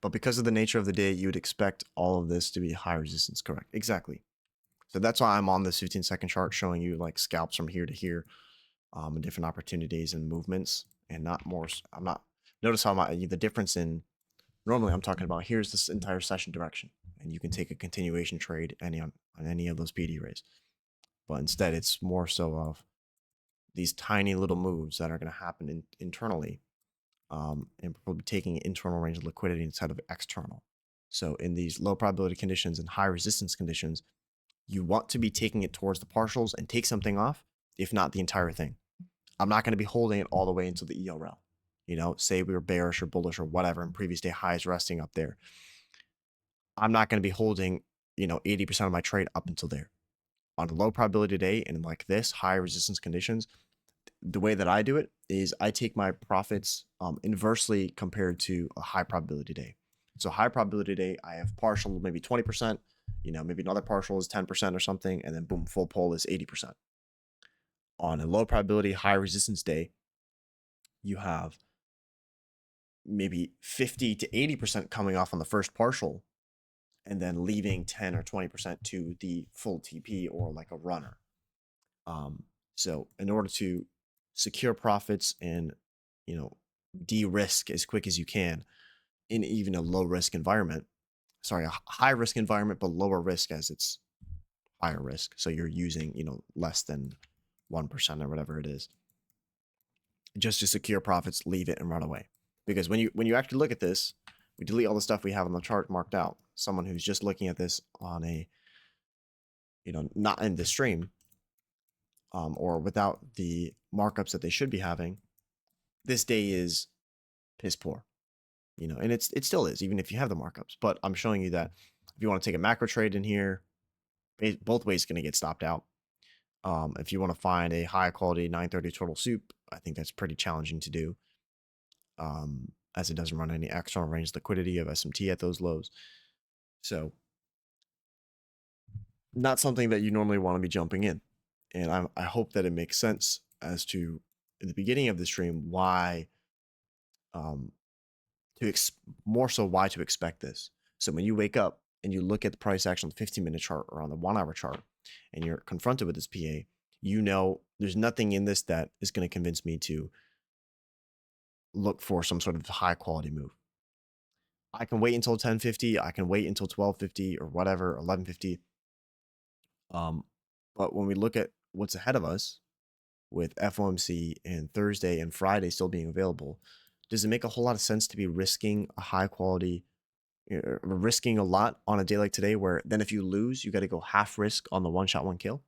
But because of the nature of the day, you would expect all of this to be high resistance, correct? Exactly. So that's why I'm on this 15-second chart showing you like scalps from here to here, different opportunities and movements, and not more. I'm not. Notice how the difference in. Normally, I'm talking about here's this entire session direction, and you can take a continuation trade on any of those PD rays. But instead, it's more so of these tiny little moves that are going to happen internally, and probably taking internal range of liquidity instead of external. So in these low probability conditions and high resistance conditions, you want to be taking it towards the partials and take something off, if not the entire thing. I'm not going to be holding it all the way into the ERL. You know, say we were bearish or bullish or whatever, and previous day highs resting up there. I'm not going to be holding, 80% of my trade up until there. On a low probability day and like this, high resistance conditions, the way that I do it is I take my profits inversely compared to a high probability day. So high probability day, I have partial maybe 20%, maybe another partial is 10% or something, and then boom, full pull is 80%. On a low probability, high resistance day, you have maybe 50 to 80% coming off on the first partial, and then leaving 10 or 20% to the full TP or like a runner. So in order to secure profits and, de-risk as quick as you can in even a low risk environment, a high risk environment, but lower risk as it's higher risk. So you're using, less than 1% or whatever it is, just to secure profits, leave it and run away. Because when you actually look at this, we delete all the stuff we have on the chart marked out. Someone who's just looking at this on a, not in the stream, or without the markups that they should be having, this day is piss poor, and it still is, even if you have the markups. But I'm showing you that if you want to take a macro trade in here, both ways going to get stopped out. If you want to find a high quality 930 total soup, I think that's pretty challenging to do, as it doesn't run any external range liquidity of SMT at those lows. So not something that you normally want to be jumping in. And I hope that it makes sense as to, in the beginning of the stream, why, more so why to expect this. So when you wake up and you look at the price action on the 15-minute chart or on the 1-hour chart, and you're confronted with this PA, there's nothing in this that is going to convince me to look for some sort of high quality move. I can wait until 10:50. I can wait until 12:50 or whatever, 11:50. But when we look at what's ahead of us with FOMC and Thursday and Friday still being available, does it make a whole lot of sense to be risking a high quality, risking a lot on a day like today, where then if you lose, you got to go half risk on the one shot, one kill?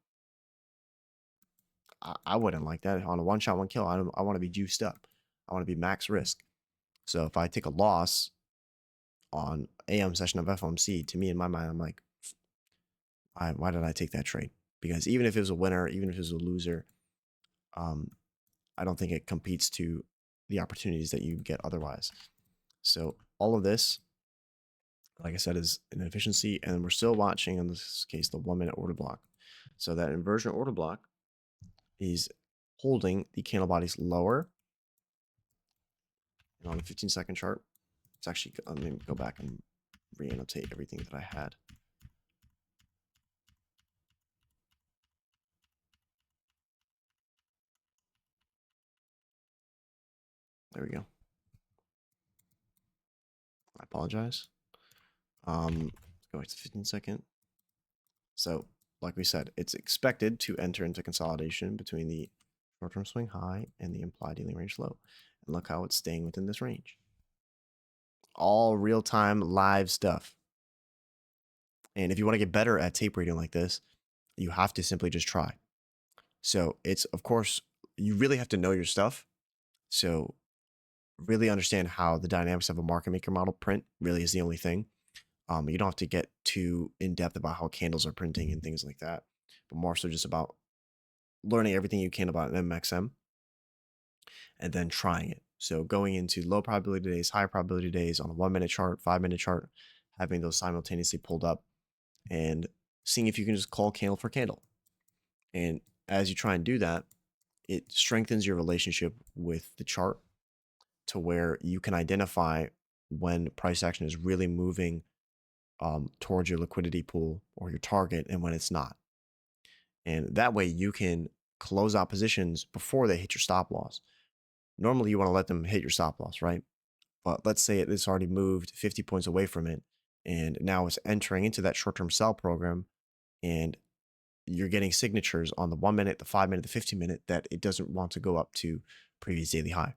I wouldn't like that. On a one shot, one kill, I want to be juiced up. I want to be max risk. So if I take a loss on AM session of FOMC, to me, in my mind, I'm like, why did I take that trade? Because even if it was a winner, even if it was a loser, I don't think it competes to the opportunities that you get otherwise. So all of this, like I said, is an efficiency, and we're still watching, in this case, the 1 minute order block. So that inversion order block is holding the candle bodies lower. And on the 15-second chart, it's actually, let me go back and re-annotate everything that I had. There we go. I apologize. Let's go back to 15-second. So, like we said, it's expected to enter into consolidation between the short-term swing high and the implied daily range low. And look how it's staying within this range. All real-time live stuff. And if you want to get better at tape reading like this, you have to simply just try. So it's, of course, you really have to know your stuff. So really understand how the dynamics of a market maker model print really is the only thing. You don't have to get too in-depth about how candles are printing and things like that, but more so just about learning everything you can about an MXM and then trying it. So going into low probability days, high probability days on a 1 minute chart, 5 minute chart, having those simultaneously pulled up and seeing if you can just call candle for candle. And as you try and do that, it strengthens your relationship with the chart to where you can identify when price action is really moving towards your liquidity pool or your target and when it's not. And that way you can close out positions before they hit your stop loss. Normally you want to let them hit your stop loss, right? But let's say it's already moved 50 points away from it and now it's entering into that short-term sell program, and you're getting signatures on the 1 minute, the 5 minute, the 15 minute that it doesn't want to go up to previous daily high.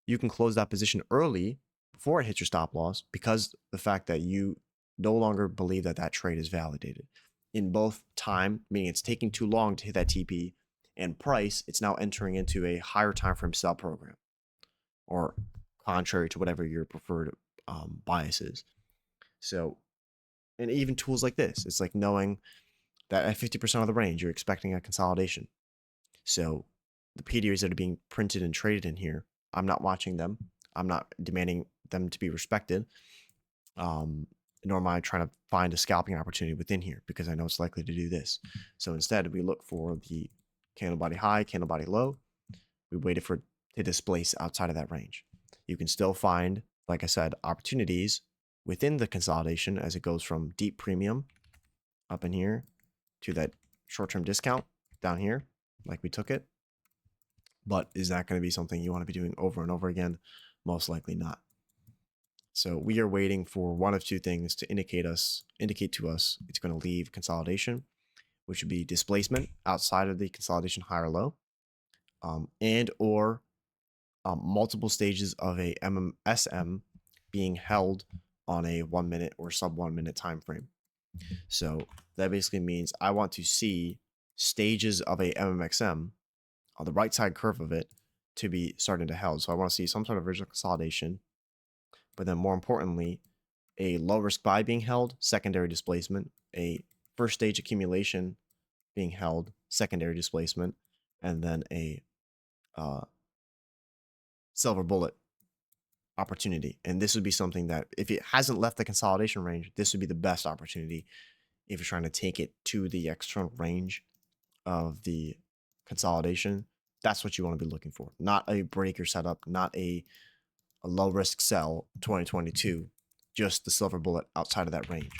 You can close that position early before it hits your stop loss because the fact that you no longer believe that that trade is validated. In both time, meaning it's taking too long to hit that TP, and price, it's now entering into a higher time frame sell program, or contrary to whatever your preferred bias is. So, and even tools like this, it's like knowing that at 50% of the range, you're expecting a consolidation. So the PDRs that are being printed and traded in here, I'm not watching them. I'm not demanding them to be respected. Nor am I trying to find a scalping opportunity within here because I know it's likely to do this. So instead, we look for the candle body high, candle body low. We waited for it to displace outside of that range. You can still find, like I said, opportunities within the consolidation as it goes from deep premium up in here to that short-term discount down here, like we took it. But is that going to be something you want to be doing over and over again? Most likely not. So we are waiting for one of two things to indicate to us it's going to leave consolidation, which would be displacement outside of the consolidation high or low, and or multiple stages of a MMSM being held on a 1 minute or sub 1 minute time frame. So that basically means I want to see stages of a MMXM on the right side curve of it to be starting to held. So I want to see some sort of original consolidation, but then more importantly, a low risk buy being held, secondary displacement, a first stage accumulation being held, secondary displacement, and then a silver bullet opportunity. And this would be something that if it hasn't left the consolidation range, this would be the best opportunity if you're trying to take it to the external range of the consolidation. That's what you want to be looking for, not a breaker setup, not a low risk sell 2022, just the silver bullet outside of that range.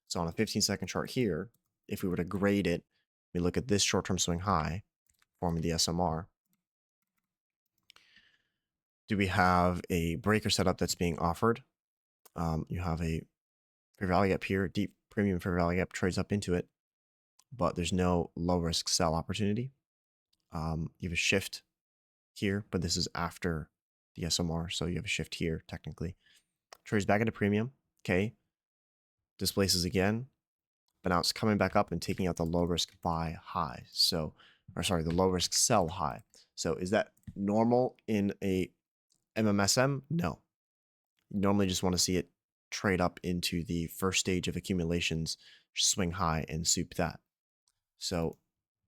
So on a 15-second chart here, if we were to grade it, we look at this short-term swing high forming the SMR. Do we have a breaker setup that's being offered? You have a fair value gap here, deep premium fair value gap trades up into it, but there's no low risk sell opportunity. You have a shift here, but this is after the SMR, so you have a shift here technically. Trades back into premium, okay, displaces again, but now it's coming back up and taking out the low risk buy high. So the low risk sell high. So is that normal in a MMSM? No. You normally just want to see it trade up into the first stage of accumulations, swing high, and soup that. So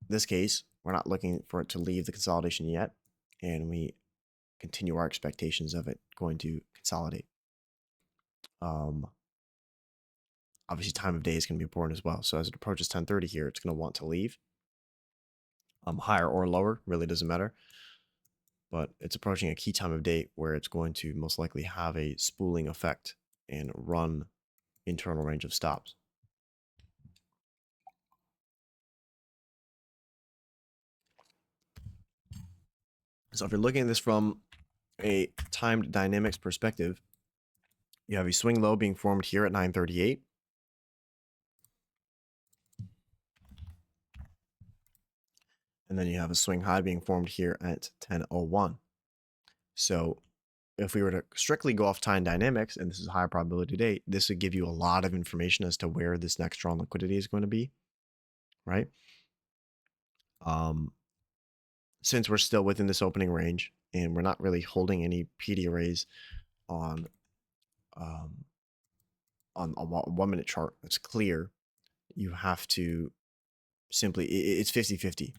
in this case, we're not looking for it to leave the consolidation yet, and we continue our expectations of it going to consolidate. Obviously, time of day is going to be important as well. So as it approaches 10:30 here, it's going to want to leave. Higher or lower, really doesn't matter. But it's approaching a key time of day where it's going to most likely have a spooling effect and run internal range of stops. So if you're looking at this from a timed dynamics perspective, you have a swing low being formed here at 9:38. And then you have a swing high being formed here at 10:01. So if we were to strictly go off time dynamics, and this is a higher probability date, this would give you a lot of information as to where this next drawn liquidity is going to be, right? Since we're still within this opening range and we're not really holding any PD arrays on a 1 minute chart that's clear, you have to simply, it's 50-50.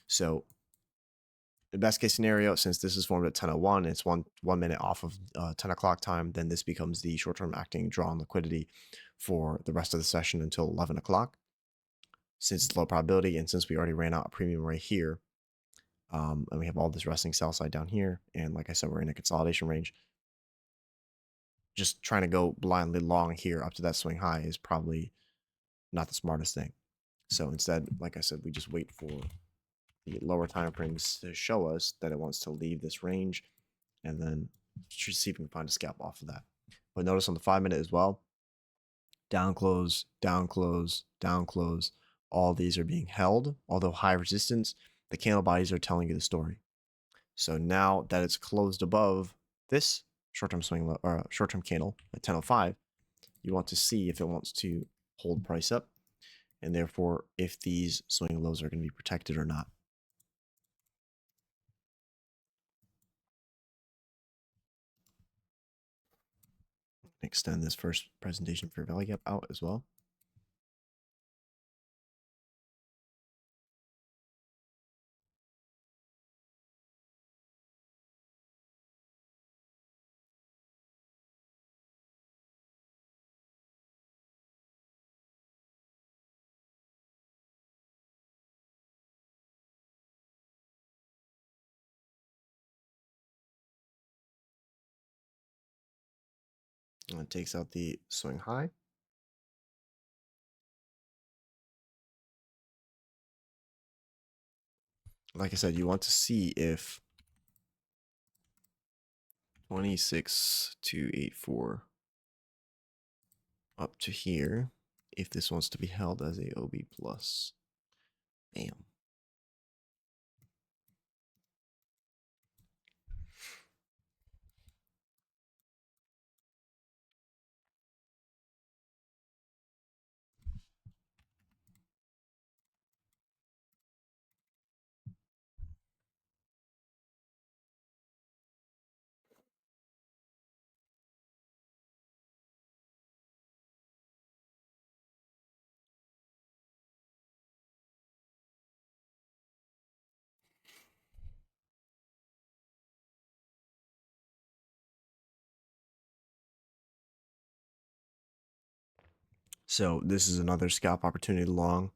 So the best case scenario, since this is formed at 10:01, it's one minute off of 10 o'clock time, then this becomes the short-term acting drawn liquidity for the rest of the session until 11 o'clock. Since it's low probability, and since we already ran out a premium right here, and we have all this resting sell side down here, and like I said, we're in a consolidation range, just trying to go blindly long here up to that swing high is probably not the smartest thing. So instead, like I said, we just wait for the lower time frames to show us that it wants to leave this range, and then see if we can find a scalp off of that. But notice on the 5 minute as well, down close, down close, down close. All these are being held, although high resistance, the candle bodies are telling you the story. So now that it's closed above this short-term swing or short-term candle at 10:05, you want to see if it wants to hold price up, and therefore if these swing lows are going to be protected or not. Extend this first presentation for value gap out as well. And it takes out the swing high. Like I said, you want to see if 26,284 up to here, if this wants to be held as a OB plus. Bam. So this is another scalp opportunity long.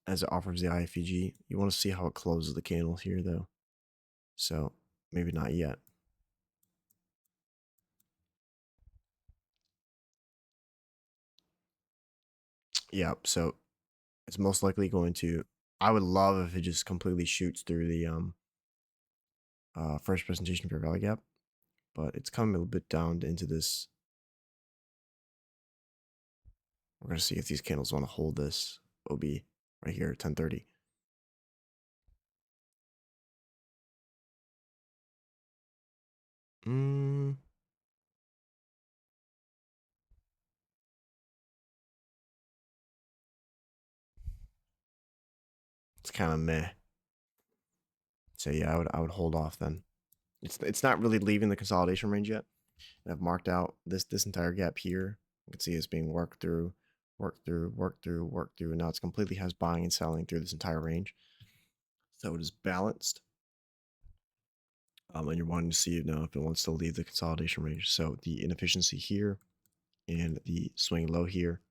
As it offers the IFEG, you want to see how it closes the candle here though. So maybe not yet. Yeah, so it's most likely going to, I would love if it just completely shoots through the first presentation for value gap, but it's coming a little bit down into this. We're going to see if these candles want to hold this OB right here at 10:30. it's kind of meh. So yeah, I would hold off then. It's not really leaving the consolidation range yet. And I've marked out this entire gap here. You can see it's being worked through, worked through, worked through, worked through. And now it's completely has buying and selling through this entire range. So it is balanced. And you're wanting to see if it wants to leave the consolidation range. So the inefficiency here and the swing low here.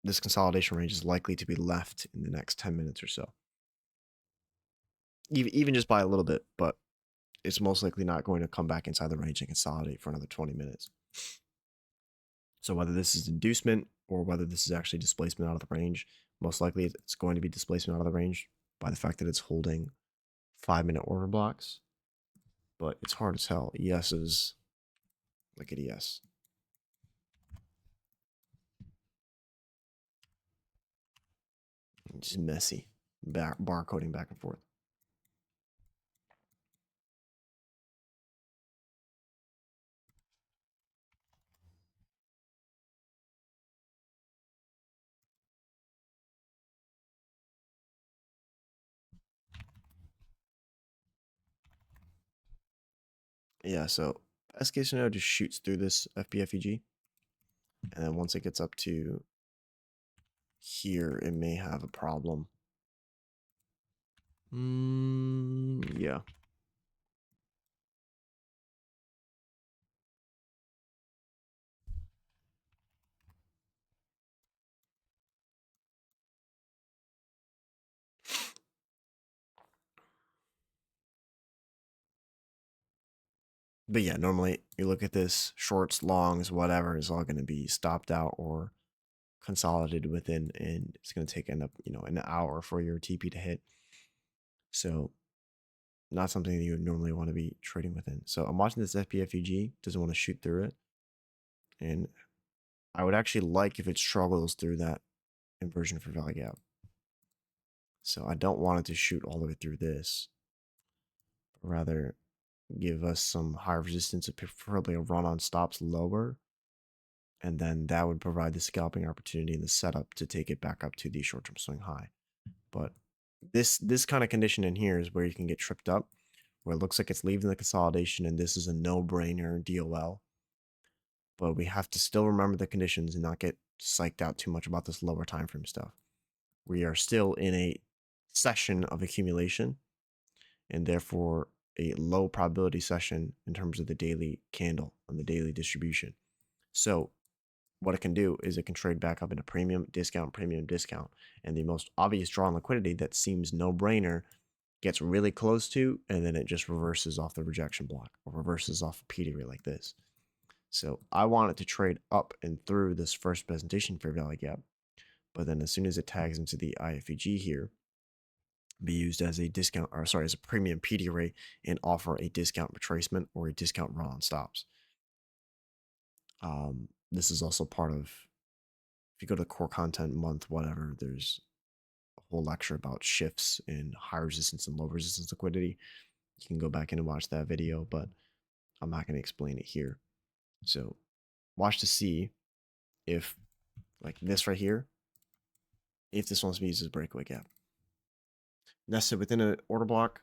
This consolidation range is likely to be left in the next 10 minutes or so. Even just by a little bit, but it's most likely not going to come back inside the range and consolidate for another 20 minutes. So whether this is inducement or whether this is actually displacement out of the range, most likely it's going to be displacement out of the range by the fact that it's holding 5-minute order blocks. But it's hard as hell. ES is, look at ES. Just messy. Barcoding back and forth. Yeah, so best case scenario just shoots through this FBFEG. And then once it gets up to here, it may have a problem. Yeah. But yeah, normally you look at this, shorts, longs, whatever, is all going to be stopped out or consolidated within, and it's going to take an hour for your TP to hit. So not something that you would normally want to be trading within. So I'm watching this FPFEG, doesn't want to shoot through it. And I would actually like if it struggles through that inversion for value gap. So I don't want it to shoot all the way through this, but rather give us some higher resistance, preferably a run on stops lower. And then that would provide the scalping opportunity in the setup to take it back up to the short-term swing high. But this kind of condition in here is where you can get tripped up, where it looks like it's leaving the consolidation and this is a no-brainer DOL. But we have to still remember the conditions and not get psyched out too much about this lower time frame stuff. We are still in a session of accumulation and therefore a low probability session in terms of the daily candle and the daily distribution. So what it can do is it can trade back up into premium, discount, and the most obvious draw on liquidity that seems no-brainer gets really close to, and then it just reverses off the rejection block or reverses off a PD rate like this. So I want it to trade up and through this first presentation fair value gap, but then as soon as it tags into the IFEG here, be used as a discount, or sorry, as a premium PD rate and offer a discount retracement or a discount run on stops. This is also part of, if you go to the core content month, whatever, there's a whole lecture about shifts in high resistance and low resistance liquidity. You can go back in and watch that video, but I'm not going to explain it here. So watch to see if, like this right here, if this wants to be used as a breakaway gap. Nested within an order block,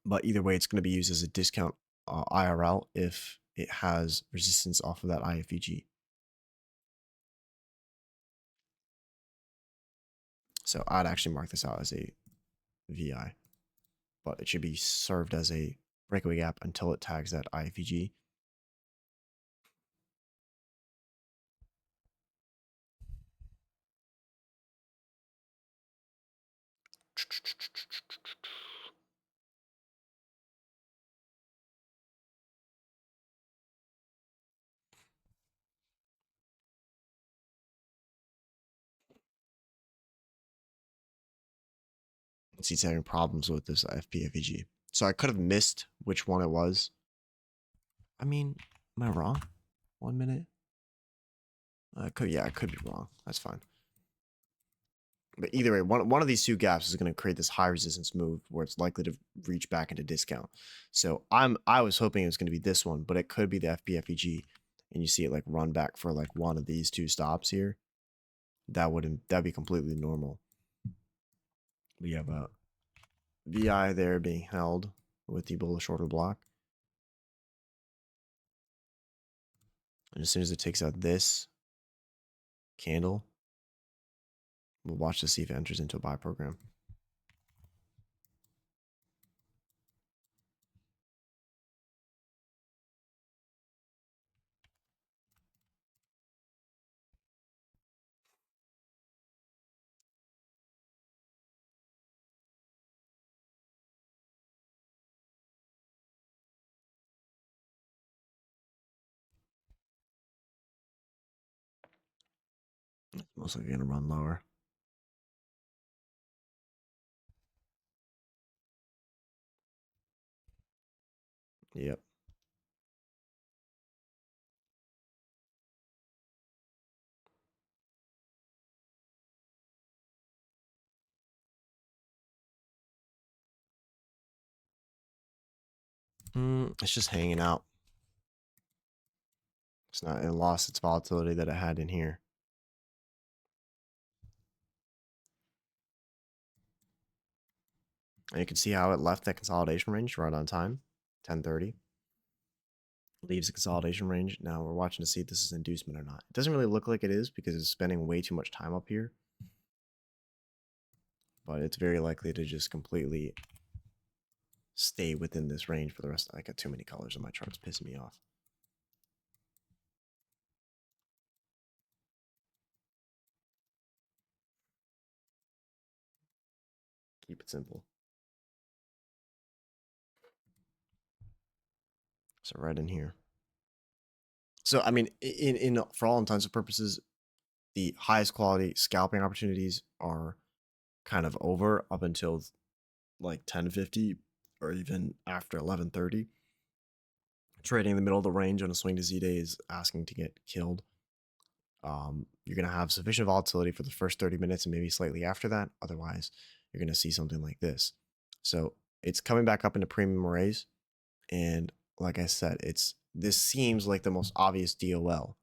but either way, it's going to be used as a discount IRL if it has resistance off of that IFEG. So I'd actually mark this out as a VI, but it should be served as a breakaway gap until it tags that IFEG. He's having problems with this FPFEG. So I could have missed which one it was. I mean, am I wrong? 1 minute? I could be wrong. That's fine. But either way, one of these two gaps is going to create this high resistance move where it's likely to reach back into discount. So I was hoping it was going to be this one, but it could be the FPFEG. And you see it like run back for like one of these two stops here. that'd be completely normal. We have a VI there being held with the bullish order block. And as soon as it takes out this candle, we'll watch to see if it enters into a buy program. It's most likely going to run lower. Yep. It's just hanging out. It's not. It lost its volatility that it had in here. And you can see how it left that consolidation range right on time, 10:30. Leaves the consolidation range. Now we're watching to see if this is inducement or not. It doesn't really look like it is because it's spending way too much time up here. But it's very likely to just completely stay within this range for the rest. I got too many colors on my charts, pissing me off. Keep it simple. So right in here. So I mean, in for all intents and purposes, the highest quality scalping opportunities are kind of over up until like 10:50 or even after 11:30. Trading in the middle of the range on a swing to Z day is asking to get killed. You're going to have sufficient volatility for the first 30 minutes and maybe slightly after that. Otherwise, you're going to see something like this. So it's coming back up into premium arrays. And like I said, this seems like the most obvious DOL.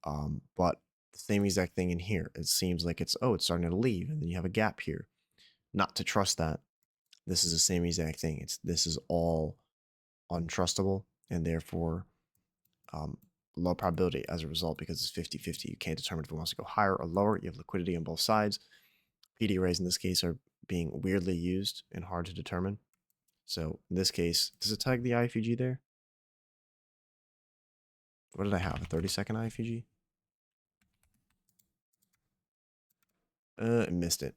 But the same exact thing in here. It seems like it's starting to leave. And then you have a gap here. Not to trust that. This is the same exact thing. This is all untrustable and therefore low probability as a result because it's 50-50. You can't determine if it wants to go higher or lower. You have liquidity on both sides. PD arrays in this case are being weirdly used and hard to determine. So in this case, does it tag the IFUG there? What did I have? A 30-second IFUG? I missed it.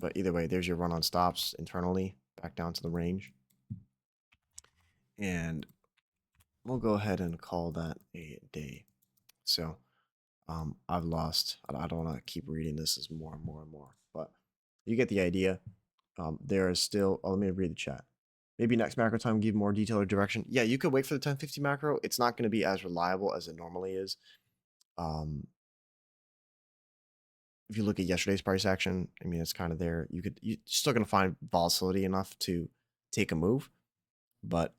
But either way, there's your run on stops internally back down to the range. And we'll go ahead and call that a day. So I've lost. I don't want to keep reading this as more and more and more, but you get the idea. There is still. Oh, let me read the chat. Maybe next macro time give more detail or direction. Yeah, you could wait for the 1050 macro. It's not going to be as reliable as it normally is. If you look at yesterday's price action, I mean, it's kind of there. You're still going to find volatility enough to take a move, but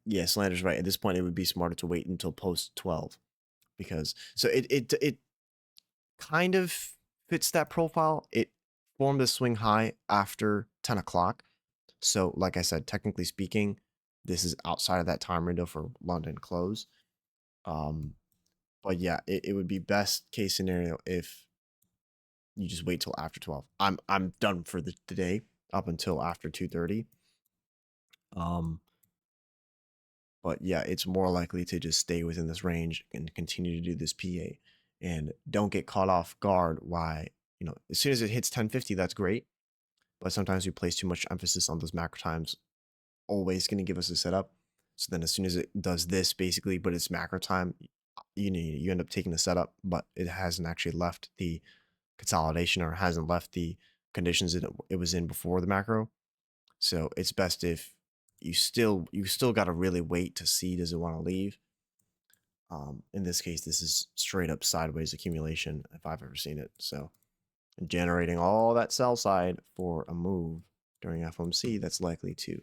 yeah, Slander's right. At this point, it would be smarter to wait until post 12 because so it kind of fits that profile. It formed a swing high after 10 o'clock. So, like I said, technically speaking, this is outside of that time window for London close. But yeah, it would be best case scenario if you just wait till after 12. I'm done for the day up until after 2:30. But yeah, it's more likely to just stay within this range and continue to do this PA and don't get caught off guard. Why, as soon as it hits 1050, that's great. But sometimes we place too much emphasis on those macro times, always going to give us a setup. So then as soon as it does this basically, but it's macro time, you end up taking the setup, but it hasn't actually left the consolidation or hasn't left the conditions it was in before the macro. So it's best if you still got to really wait to see, does it want to leave? In this case, this is straight up sideways accumulation if I've ever seen it. So generating all that sell side for a move during FOMC that's likely to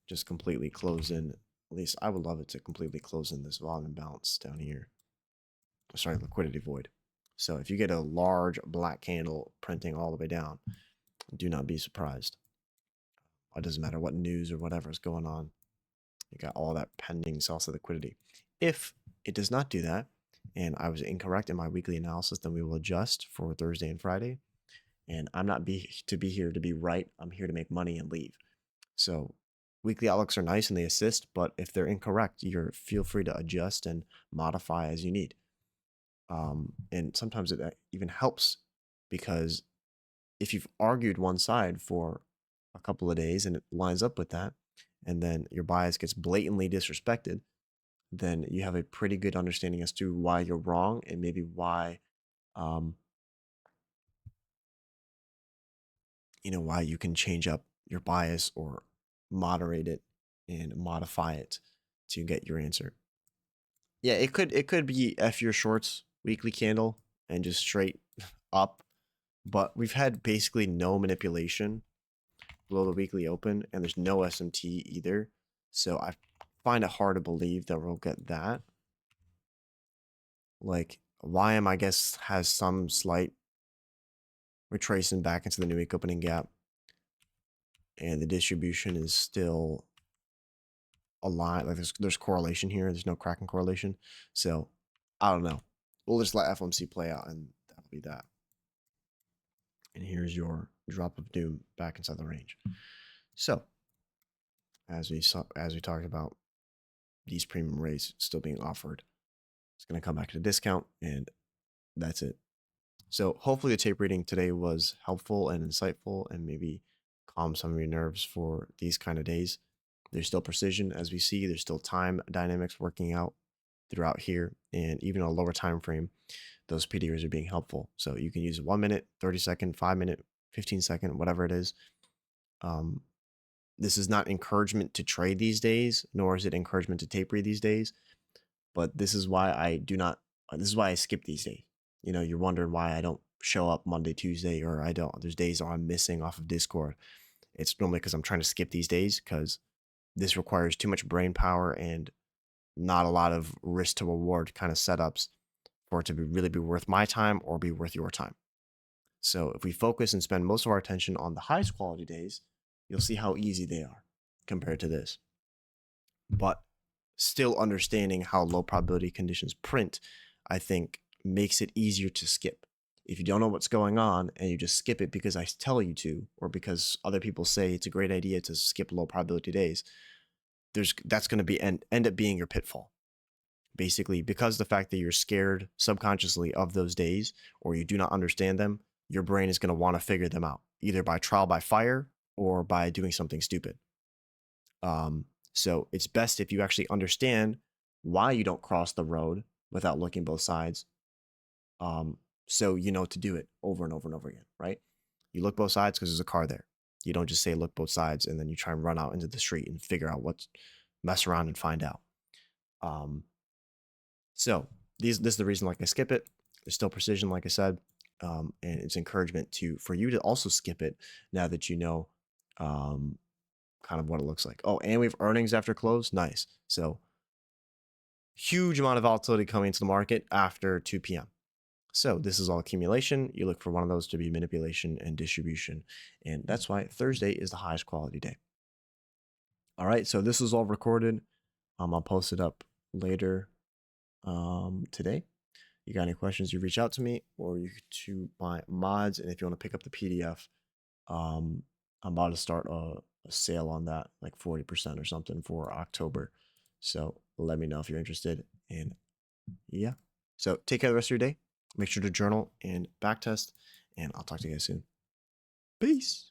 just completely close in. At least I would love it to completely close in this volume bounce down here. Sorry, liquidity void. So if you get a large black candle printing all the way down, do not be surprised. It doesn't matter what news or whatever is going on. You got all that pending salsa liquidity. If it does not do that, and I was incorrect in my weekly analysis, then we will adjust for Thursday and Friday. And I'm not to be here to be right. I'm here to make money and leave. So weekly outlooks are nice and they assist, but if they're incorrect, you're feel free to adjust and modify as you need. And sometimes it even helps, because if you've argued one side for a couple of days and it lines up with that, and then your bias gets blatantly disrespected, then you have a pretty good understanding as to why you're wrong and maybe why, um, why you can change up your bias or moderate it and modify it to get your answer. Yeah, it could be F your shorts weekly candle and just straight up, but we've had basically no manipulation below the weekly open, and there's no SMT either. So I find it hard to believe that we'll get that. Like YM, I guess, has some slight retracing back into the new week opening gap, and the distribution is still aligned. Like there's correlation here. There's no cracking correlation. So I don't know. We'll just let FOMC play out, and that'll be that. And here's your drop of doom back inside the range. So as we talked about, these premium rates still being offered, it's going to come back to discount, and that's it. So hopefully the tape reading today was helpful and insightful and maybe calm some of your nerves for these kind of days. There's still precision, as we see. There's still time dynamics working out throughout here, and even a lower time frame, those PDRs are being helpful. So you can use 1 minute, 30 second, 5 minute, 15 second, whatever it is. This is not encouragement to trade these days, nor is it encouragement to tape read these days. But this is why I skip these days. You're wondering why I don't show up Monday, Tuesday, or there's days I'm missing off of Discord. It's normally because I'm trying to skip these days, because this requires too much brain power and not a lot of risk to reward kind of setups for it to really be worth my time or be worth your time. So if we focus and spend most of our attention on the highest quality days, you'll see how easy they are compared to this. But still understanding how low probability conditions print, I think, makes it easier to skip. If you don't know what's going on and you just skip it because I tell you to, or because other people say it's a great idea to skip low probability days, that's going to be end up being your pitfall. Basically, because the fact that you're scared subconsciously of those days, or you do not understand them, your brain is going to want to figure them out, either by trial by fire or by doing something stupid. So it's best if you actually understand why you don't cross the road without looking both sides. So you know to do it over and over and over again, right? You look both sides because there's a car there. You don't just say look both sides and then you try and run out into the street and figure out mess around and find out. So this is the reason, like, I skip it. There's still precision, like I said, and it's encouragement for you to also skip it now that you know kind of what it looks like. Oh, and we have earnings after close. Nice. So huge amount of volatility coming into the market after 2 p.m. So this is all accumulation. You look for one of those to be manipulation and distribution. And that's why Thursday is the highest quality day. All right. So this is all recorded. I'll post it up later today. You got any questions, you reach out to me, or you to my mods. And if you want to pick up the PDF, I'm about to start a sale on that, like 40% or something for October. So let me know if you're interested. And yeah, so take care of the rest of your day. Make sure to journal and backtest, and I'll talk to you guys soon. Peace.